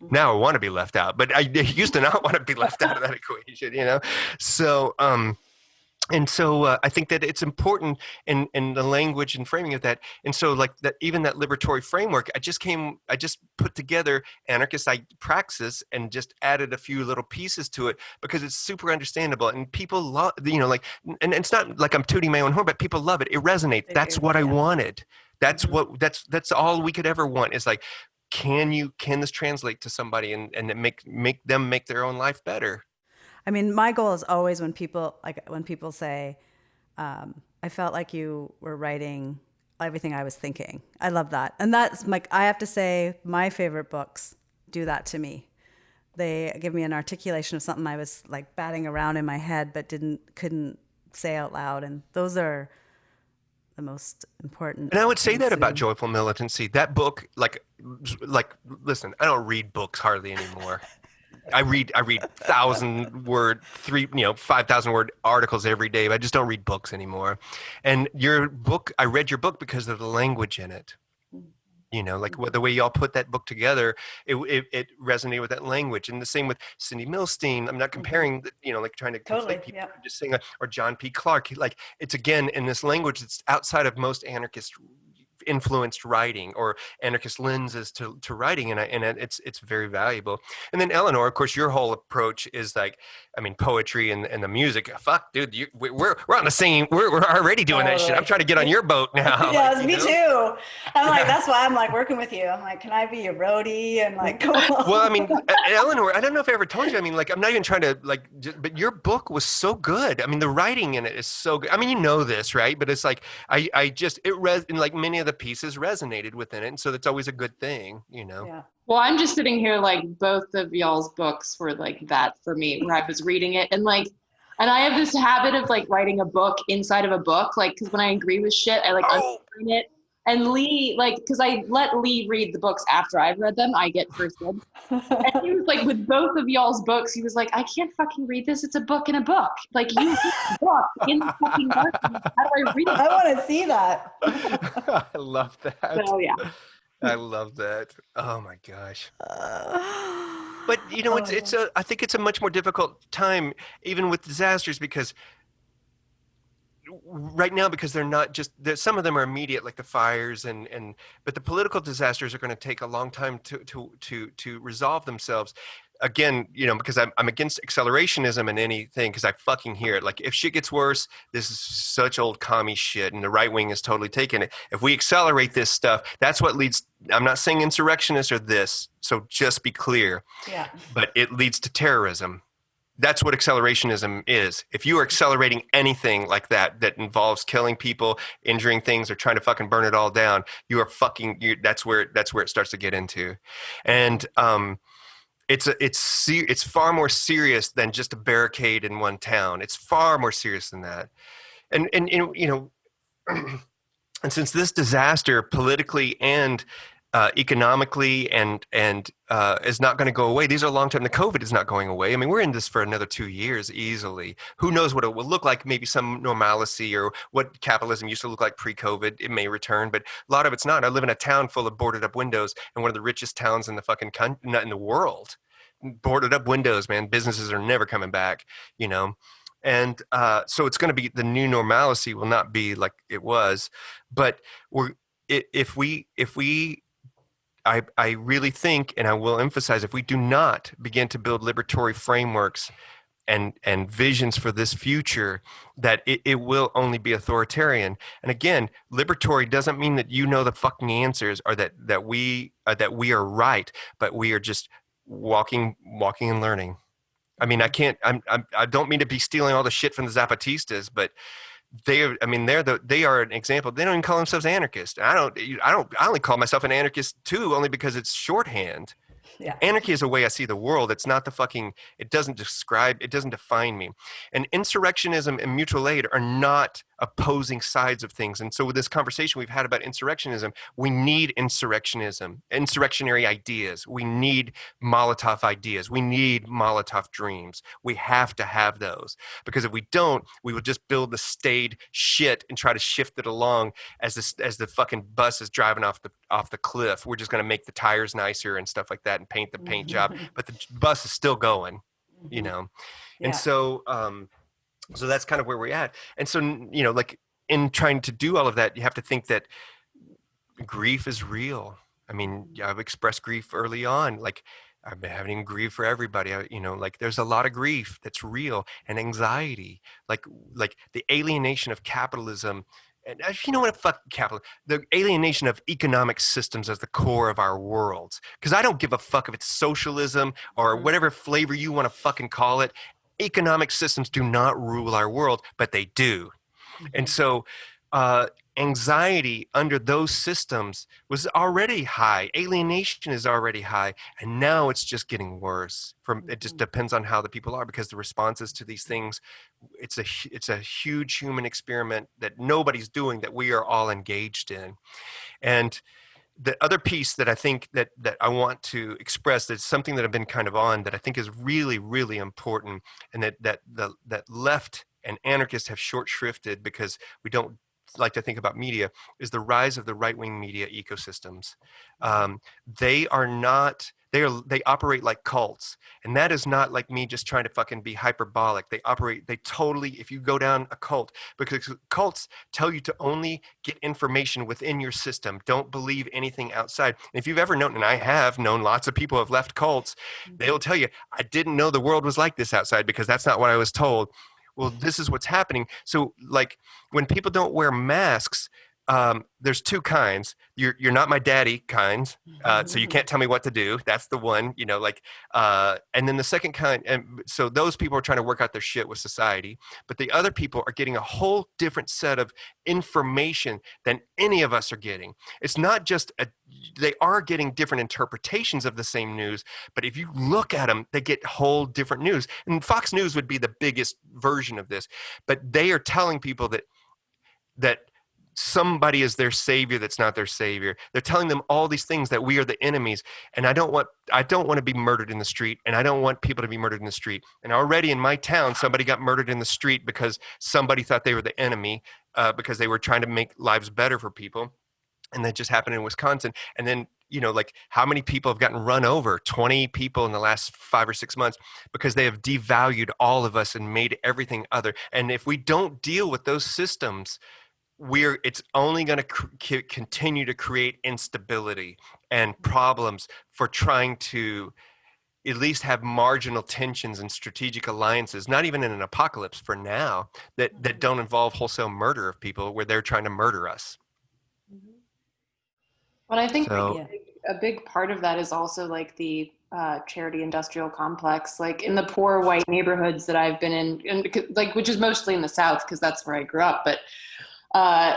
Now I want to be left out, but I used to not want to be left out of that equation, So, and so I think that it's important in the language and framing of that. And so that, even that liberatory framework, I just put together anarchist praxis and just added a few little pieces to it because it's super understandable and people love, and it's not like I'm tooting my own horn, but people love it. It resonates. That's what I wanted. That's that's all we could ever want is like, can this translate to somebody and make them make their own life better? I mean, my goal is always when people say, I felt like you were writing everything I was thinking. I love that. And that's I have to say my favorite books do that to me. They give me an articulation of something I was batting around in my head, but couldn't say out loud. And those are the most important. And I would say that about Joyful Militancy. That book, listen, I don't read books hardly anymore. I read 5,000 word articles every day. But I just don't read books anymore. And your book, I read your book because of the language in it. The way y'all put that book together, it resonated with that language. And the same with Cindy Milstein. I'm not comparing, trying to conflate people. I'm just saying, or John P. Clark. It's again in this language that's outside of most anarchist influenced writing or anarchist lenses to writing, and it's very valuable. And then Eleanor, of course, your whole approach is poetry and the music. Fuck, dude, we're on the same. We're already doing that shit. I'm trying to get on your boat now. Yeah, me too. I'm that's why I'm working with you. I'm can I be your roadie and go on? Well, Eleanor, I don't know if I ever told you. I'm not even trying to but your book was so good. The writing in it is so good. You know this, right? But it's in many of the pieces resonated within it, and so that's always a good thing, Yeah. Well, I'm just sitting here both of y'all's books were that for me, where I was reading it and I have this habit of writing a book inside of a book, because when I agree with shit, I underline it. And Lee, because I let Lee read the books after I've read them, I get first dibs. And he was with both of y'all's books, he was I can't fucking read this. It's a book in a book. You read the book in the fucking book. How do I read it? I want to see that. I love that. So, yeah. I love that. Oh my gosh. But I think it's a much more difficult time, even with disasters, because right now, because they're not just some of them are immediate, like the fires but the political disasters are going to take a long time to resolve themselves. Again, because I'm against accelerationism and anything, because I fucking hear it. If shit gets worse, this is such old commie shit, and the right wing has totally taken it. If we accelerate this stuff, that's what leads. I'm not saying insurrectionists are this, so just be clear. Yeah. But it leads to terrorism. That's what accelerationism is. If you are accelerating anything like that involves killing people, injuring things, or trying to fucking burn it all down, that's where it starts to get into. And it's far more serious than just a barricade in one town. It's far more serious than that. And and since this disaster politically and economically and is not going to go away. These are long term. The COVID is not going away. I mean, we're in this for another 2 years easily. Who knows what it will look like? Maybe some normalcy or what capitalism used to look like pre-COVID. It may return, but a lot of it's not. I live in a town full of boarded up windows, and one of the richest towns in the fucking not in the world. Boarded up windows, man. Businesses are never coming back. You know. And so it's going to be the new normalcy will not be like it was, but if we I really think, and I will emphasize, if we do not begin to build liberatory frameworks and visions for this future, that it will only be authoritarian. And again, liberatory doesn't mean that you know the fucking answers or that we are right, but we are just walking and learning. I mean, I don't mean to be stealing all the shit from the Zapatistas, but they are an example. They don't even call themselves anarchists. I only call myself an anarchist too, only because it's shorthand. Yeah. Anarchy is a way I see the world. It's not it doesn't define me. And insurrectionism and mutual aid are not opposing sides of things. And so with this conversation we've had about insurrectionism, we need insurrectionary ideas. We need Molotov ideas. We need Molotov dreams. We have to have those, because if we don't, we will just build the staid shit and try to shift it along as the fucking bus is driving off the cliff. We're just going to make the tires nicer and stuff like that and paint the paint job, but the bus is still going, you know? Yeah. And so, so that's kind of where we're at. And so, you know, like in trying to do all of that, you have to think that grief is real. I mean, I've expressed grief early on. Like I've been having grief for everybody. Like there's a lot of grief that's real, and anxiety, like the alienation of capitalism. And you know what? Fuck capital. The alienation of economic systems as the core of our worlds. Because I don't give a fuck if it's socialism or whatever flavor you want to fucking call it. Economic systems do not rule our world, but they do. And so anxiety under those systems was already high. Alienation is already high. And now it's just getting worse. It just depends on how the people are, because the responses to these things, it's a huge human experiment that nobody's doing, that we are all engaged in. And the other piece that I think that I want to express, that's something that I've been kind of on, that I think is really, really important, and that left and anarchists have short shrifted because we don't like to think about media, is the rise of the right-wing media ecosystems. They operate like cults, and that is not like me just trying to fucking be hyperbolic. They totally, if you go down a cult, because cults tell you to only get information within your system. Don't believe anything outside. And if you've ever known, and I have known lots of people who have left cults, they'll tell you, I didn't know the world was like this outside because that's not what I was told. Well, this is what's happening. So like when people don't wear masks, there's two kinds. You're not my daddy kind, so you can't tell me what to do. That's the one, you know, like, and then the second kind, and so those people are trying to work out their shit with society, but the other people are getting a whole different set of information than any of us are getting. It's not just they are getting different interpretations of the same news, but if you look at them, they get whole different news. And Fox News would be the biggest version of this, but they are telling people that somebody is their savior that's not their savior. They're telling them all these things, that we are the enemies. And I don't want to be murdered in the street, and I don't want people to be murdered in the street. And already in my town, somebody got murdered in the street because somebody thought they were the enemy, because they were trying to make lives better for people. And that just happened in Wisconsin. And then, you know, like how many people have gotten run over? 20 people in the last 5 or 6 months, because they have devalued all of us and made everything other. And if we don't deal with those systems, it's only going to continue to create instability and problems for trying to at least have marginal tensions and strategic alliances, not even in an apocalypse for now, that don't involve wholesale murder of people where they're trying to murder us. But I think So, a big part of that is also like the charity industrial complex, like in the poor white neighborhoods that I've been in, and like, which is mostly in the South, because that's where I grew up. But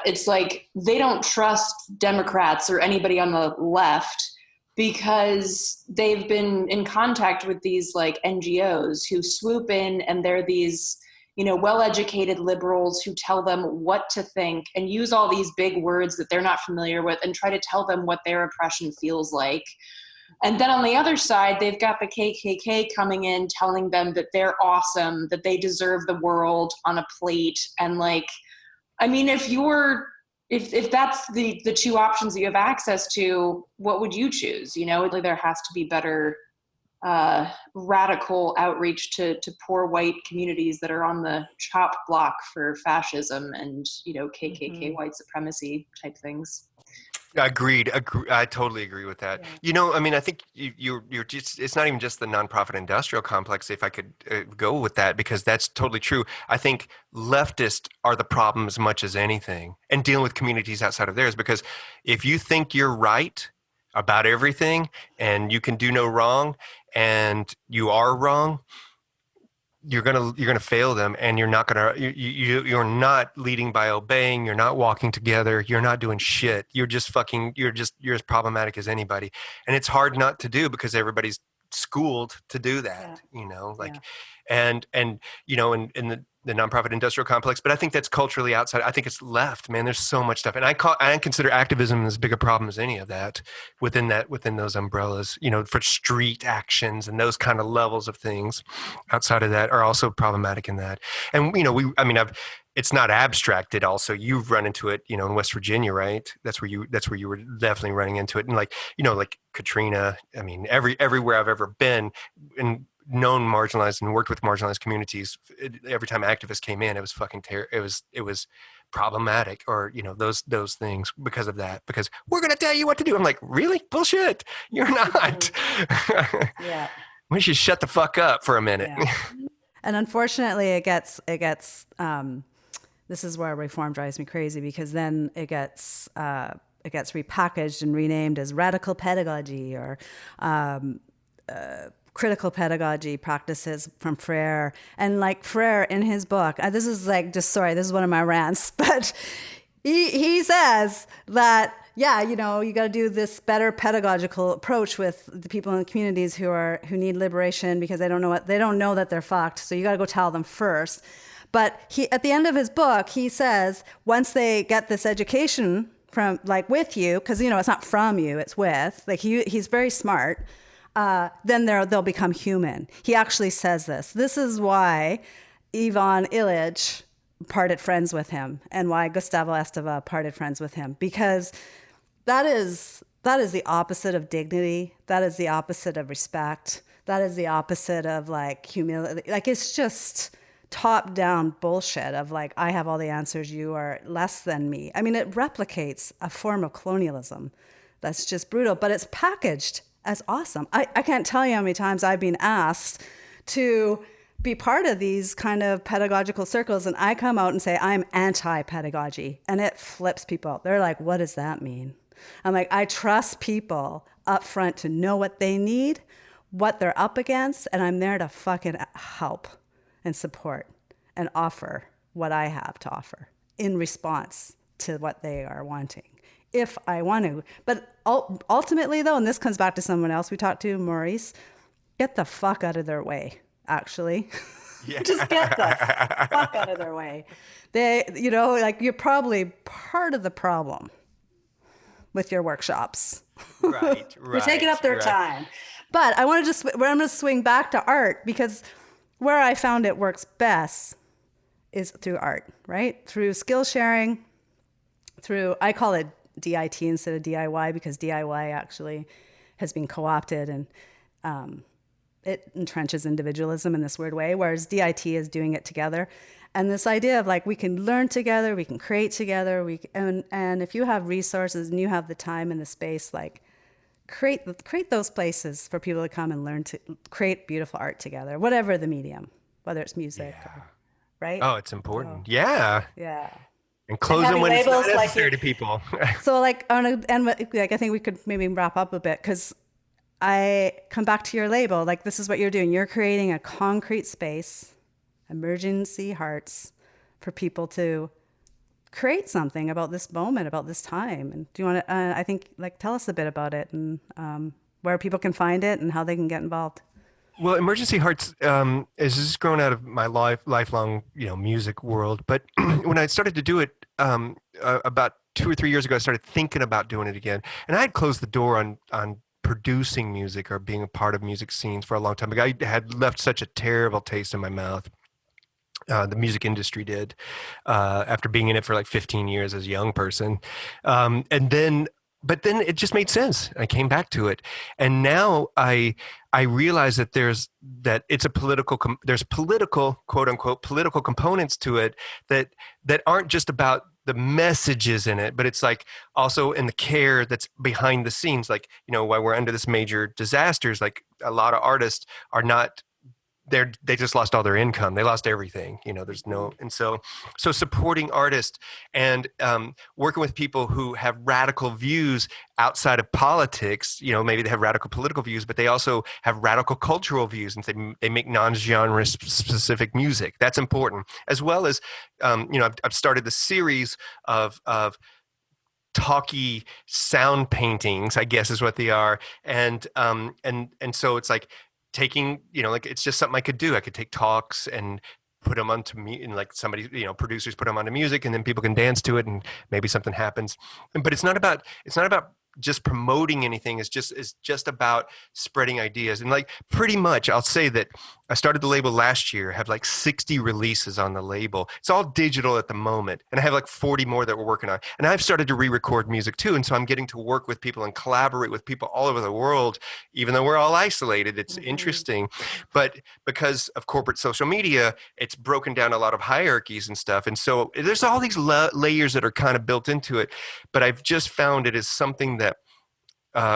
it's like they don't trust Democrats or anybody on the left because they've been in contact with these like NGOs who swoop in, and they're these well-educated liberals who tell them what to think and use all these big words that they're not familiar with and try to tell them what their oppression feels like. And then on the other side, they've got the KKK coming in telling them that they're awesome, that they deserve the world on a plate. And if that's the two options that you have access to, what would you choose? There has to be better radical outreach to poor white communities that are on the chop block for fascism and KKK white supremacy type things. Agreed. I totally agree with that. Yeah. I think you're just, it's not even just the nonprofit industrial complex, if I could go with that, because that's totally true. I think leftists are the problem as much as anything, and dealing with communities outside of theirs, because if you think you're right about everything and you can do no wrong and you are wrong, you're gonna fail them, and you're not leading by obeying. You're not walking together. You're not doing shit. You're as problematic as anybody, and it's hard not to do because everybody's schooled to do that. And in the nonprofit industrial complex, but I think that's culturally outside. I think it's left, man. There's so much stuff, and I consider activism as big a problem as any of that within those umbrellas. For street actions and those kind of levels of things outside of that are also problematic in that. And it's not abstracted. Also, you've run into it, in West Virginia, right? That's where you were definitely running into it, and like Katrina. Everywhere I've ever been and known marginalized and worked with marginalized communities, every time activists came in, it was fucking it was problematic, or those things, because of that, because we're going to tell you what to do. I'm like, really? Bullshit. You're not. Yeah. We should shut the fuck up for a minute. Yeah. And unfortunately it gets this is where reform drives me crazy, because then it gets repackaged and renamed as radical pedagogy or critical pedagogy practices from Freire. And like Freire in his book, this is one of my rants, but he says that, you got to do this better pedagogical approach with the people in the communities who need liberation, because they don't know that they're fucked. So you got to go tell them first. But at the end of his book, he says, once they get this education from with you, because it's not from you, it's with, he's very smart. Then they'll become human. He actually says this. This is why Ivan Illich parted friends with him, and why Gustavo Esteva parted friends with him, because that is the opposite of dignity. That is the opposite of respect. That is the opposite of humility. It's just top-down bullshit of I have all the answers, you are less than me. It replicates a form of colonialism that's just brutal, but it's packaged as awesome. I can't tell you how many times I've been asked to be part of these kind of pedagogical circles, and I come out and say I'm anti-pedagogy, and it flips people out. They're like, what does that mean? I'm like, I trust people up front to know what they need, what they're up against, and I'm there to fucking help and support and offer what I have to offer in response to what they are wanting, if I want to. But ultimately, though, and this comes back to someone else we talked to, Maurice, get the fuck out of their way, actually. Yeah. Just get the fuck out of their way. You're probably part of the problem with your workshops. Right. You're taking up their time. But I'm going to swing back to art, because where I found it works best is through art, right? Through skill sharing, I call it DIT instead of DIY, because DIY actually has been co-opted, and it entrenches individualism in this weird way, whereas DIT is doing it together. And this idea of we can learn together, we can create together, and if you have resources and you have the time and the space, create those places for people to come and learn to create beautiful art together, whatever the medium, whether it's music, right? Oh, it's important. Yeah. And close them when it's not necessary to people. So I think we could maybe wrap up a bit, because I come back to your label. This is what you're doing. You're creating a concrete space, emergency hearts, for people to create something about this moment, about this time. And do you want to, tell us a bit about it, and where people can find it and how they can get involved? Well, Emergency Hearts is just grown out of my lifelong, music world. But when I started to do it about 2 or 3 years ago, I started thinking about doing it again. And I had closed the door on producing music or being a part of music scenes for a long time. Like I had left such a terrible taste in my mouth. The music industry did after being in it for like 15 years as a young person. But then it just made sense. I came back to it. And now I realize that it's a there's political, quote unquote, political components to it that aren't just about the messages in it, but it's like also in the care that's behind the scenes. Like, while we're under this major disasters, like a lot of artists are not, they just lost all their income. They lost everything. There's no, and so supporting artists and working with people who have radical views outside of politics. Maybe they have radical political views, but they also have radical cultural views, and they make non-genre specific music. That's important, as well as I've started the series of talky sound paintings, I guess is what they are, and so it's like taking, like it's just something I could do. I could take talks and put them onto me, and like somebody, producers put them onto music, and then people can dance to it, and maybe something happens. But it's not about just promoting anything. It's just about spreading ideas. And like pretty much, I'll say that I started the label last year, have like 60 releases on the label. It's all digital at the moment. And I have like 40 more that we're working on. And I've started to re-record music too. And so I'm getting to work with people and collaborate with people all over the world, even though we're all isolated. It's interesting. But because of corporate social media, it's broken down a lot of hierarchies and stuff. And so there's all these layers that are kind of built into it. But I've just found it is something that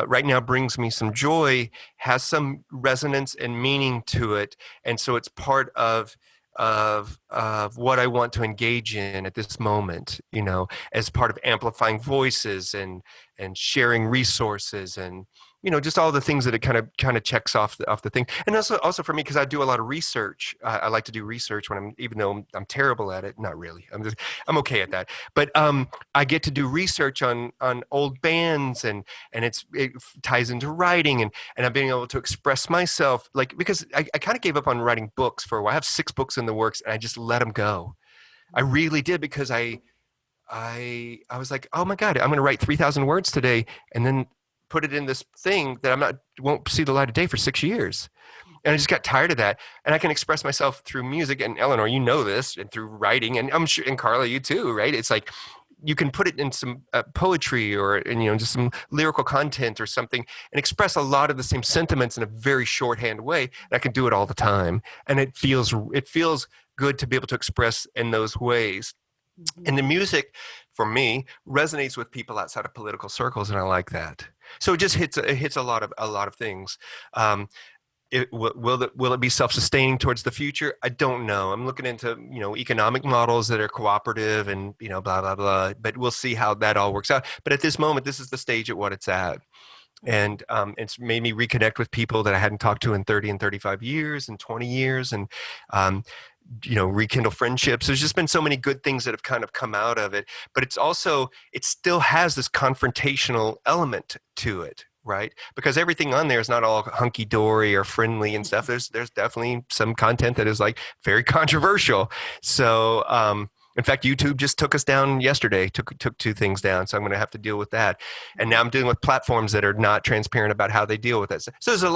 right now brings me some joy, has some resonance and meaning to it, and so it's part of what I want to engage in at this moment. As part of amplifying voices and sharing resources and just all the things that it kind of checks off the thing. And also for me, because I do a lot of research. I like to do research even though I'm terrible at it. Not really. I'm okay at that. But I get to do research on old bands, and it ties into writing, and I'm being able to express myself, like, because I kind of gave up on writing books for a while. I have 6 books in the works, and I just let them go. I really did, because I was like, oh my God, I'm going to write 3,000 words today, and then put it in this thing that won't see the light of day for 6 years. And I just got tired of that. And I can express myself through music. And Eleanor, you know this, and through writing, and I'm sure, and Carla, you too, right? It's like, you can put it in some poetry or just some lyrical content or something, and express a lot of the same sentiments in a very shorthand way. And I can do it all the time. And it feels good to be able to express in those ways. And the music, for me, resonates with people outside of political circles, and I like that. So it just hits a lot of things. Will it be self-sustaining towards the future? I don't know. I'm looking into economic models that are cooperative and blah blah blah. But we'll see how that all works out. But at this moment, this is the stage at what it's at. And it's made me reconnect with people that I hadn't talked to in 30 and 35 years and 20 years, and rekindle friendships. There's just been so many good things that have kind of come out of it, but it still has this confrontational element to it, right? Because everything on there is not all hunky-dory or friendly and stuff. There's definitely some content that is like very controversial. So in fact, YouTube just took us down yesterday, took 2 things down. So I'm going to have to deal with that. And now I'm dealing with platforms that are not transparent about how they deal with that. So there's a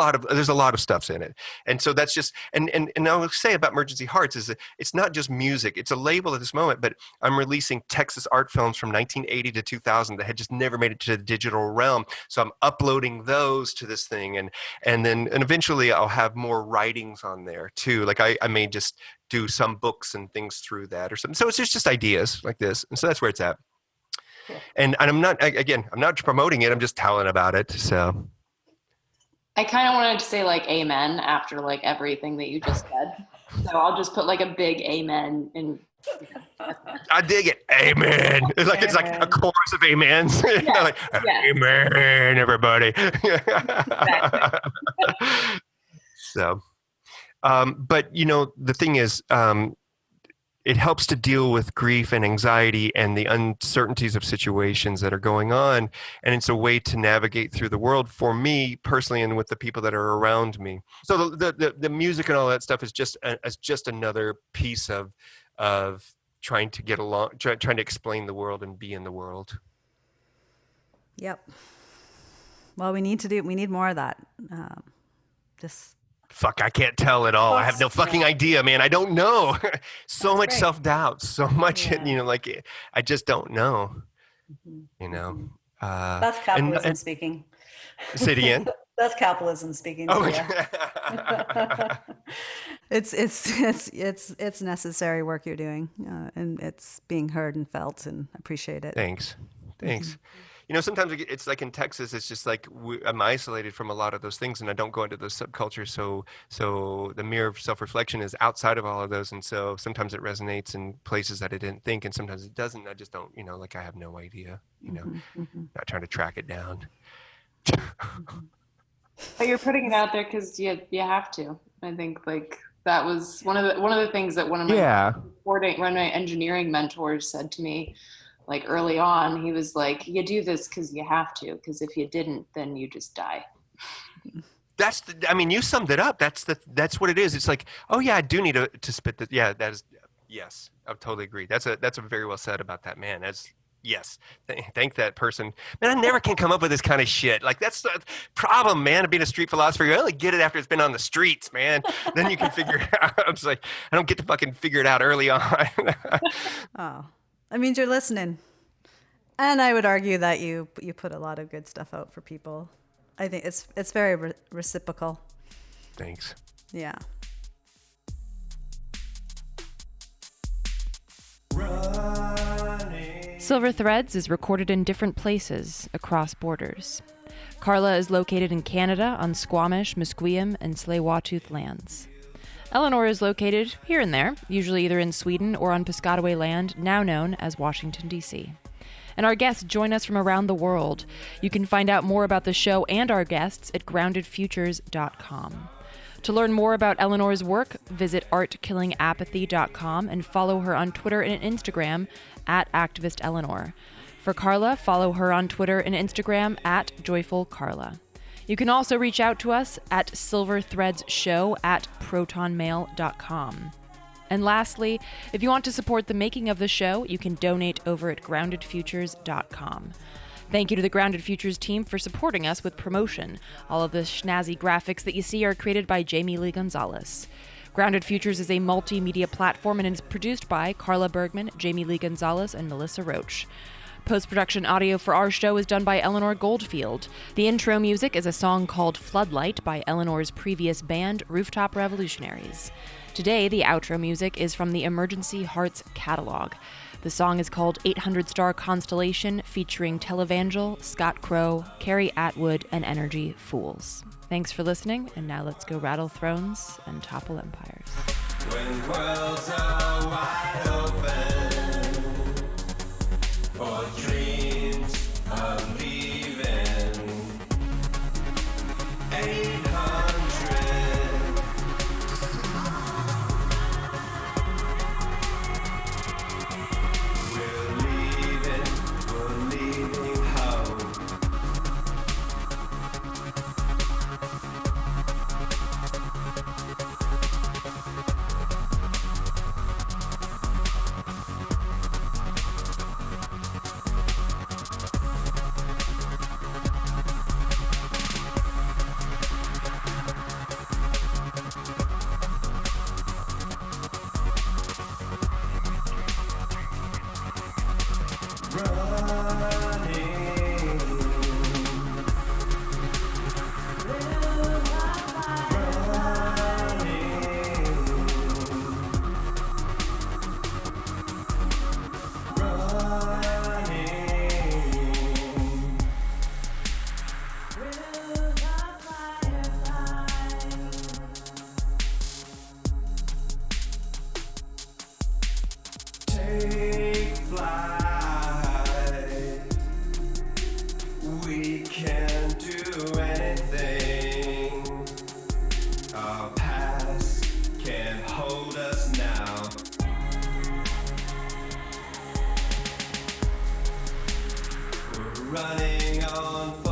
lot of stuff in it. And so that's just, and I will say about Emergency Hearts is that it's not just music. It's a label at this moment, but I'm releasing Texas art films from 1980 to 2000 that had just never made it to the digital realm. So I'm uploading those to this thing. And eventually I'll have more writings on there too. Like I may just do some books and things through that or something. So it's just ideas like this. And so that's where it's at. Cool. And I'm not promoting it. I'm just telling about it. So I kind of wanted to say like amen after like everything that you just said. So I'll just put like a big amen in. I dig it. Amen. It's like a chorus of amens. Yeah. Like, amen, everybody. So, but the thing is, it helps to deal with grief and anxiety and the uncertainties of situations that are going on. And it's a way to navigate through the world for me personally and with the people that are around me. So the music and all that stuff is just another piece of trying to get along, trying to explain the world and be in the world. Yep. Well, we need more of that. Fuck, I can't tell at all. I have no fucking idea, man. I don't know. So much self-doubt, so much, like I just don't know, That's capitalism speaking. Say it again. That's capitalism speaking. Oh, It's necessary work you're doing, and it's being heard and felt, and appreciate it. Thanks. Sometimes it's like in Texas, it's just like I'm isolated from a lot of those things, and I don't go into those subcultures. So the mirror of self-reflection is outside of all of those, and so sometimes it resonates in places that I didn't think, and sometimes it doesn't. I just don't, like I have no idea. Not trying to track it down. But you're putting it out there because you have to. I think like that was one of the things that one of my engineering mentors said to me. Like early on, he was like, you do this because you have to, because if you didn't, then you just die. You summed it up. That's what it is. It's like, oh yeah, I do need to spit this. Yeah, yes, I totally agree. That's a very well said about that, man. Yes. Thank that person. Man, I never can come up with this kind of shit. Like that's the problem, man, of being a street philosopher. You only get it after it's been on the streets, man. Then you can figure it out. I'm just like, I don't get to fucking figure it out early on. Oh. That means you're listening. And I would argue that you put a lot of good stuff out for people. I think it's very reciprocal. Thanks. Yeah. Silver Threads is recorded in different places across borders. Carla is located in Canada on Squamish, Musqueam, and Tsleil-Waututh lands. Eleanor is located here and there, usually either in Sweden or on Piscataway land, now known as Washington, D.C. And our guests join us from around the world. You can find out more about the show and our guests at groundedfutures.com. To learn more about Eleanor's work, visit artkillingapathy.com and follow her on Twitter and Instagram at activisteleanor. For Carla, follow her on Twitter and Instagram at joyfulcarla. You can also reach out to us at silverthreadsshow@protonmail.com. And lastly, if you want to support the making of the show, you can donate over at groundedfutures.com. Thank you to the Grounded Futures team for supporting us with promotion. All of the snazzy graphics that you see are created by Jamie Lee Gonzalez. Grounded Futures is a multimedia platform and is produced by Carla Bergman, Jamie Lee Gonzalez, and Melissa Roach. Post-production audio for our show is done by Eleanor Goldfield. The intro music is a song called Floodlight by Eleanor's previous band, Rooftop Revolutionaries. Today, the outro music is from the Emergency Hearts catalog. The song is called 800 Star Constellation, featuring Televangel, Scott Crow, Carrie Atwood, and Energy Fools. Thanks for listening, and now let's go rattle thrones and topple empires. When worlds are wide open for dreams of leaving 800 we're leaving home. running on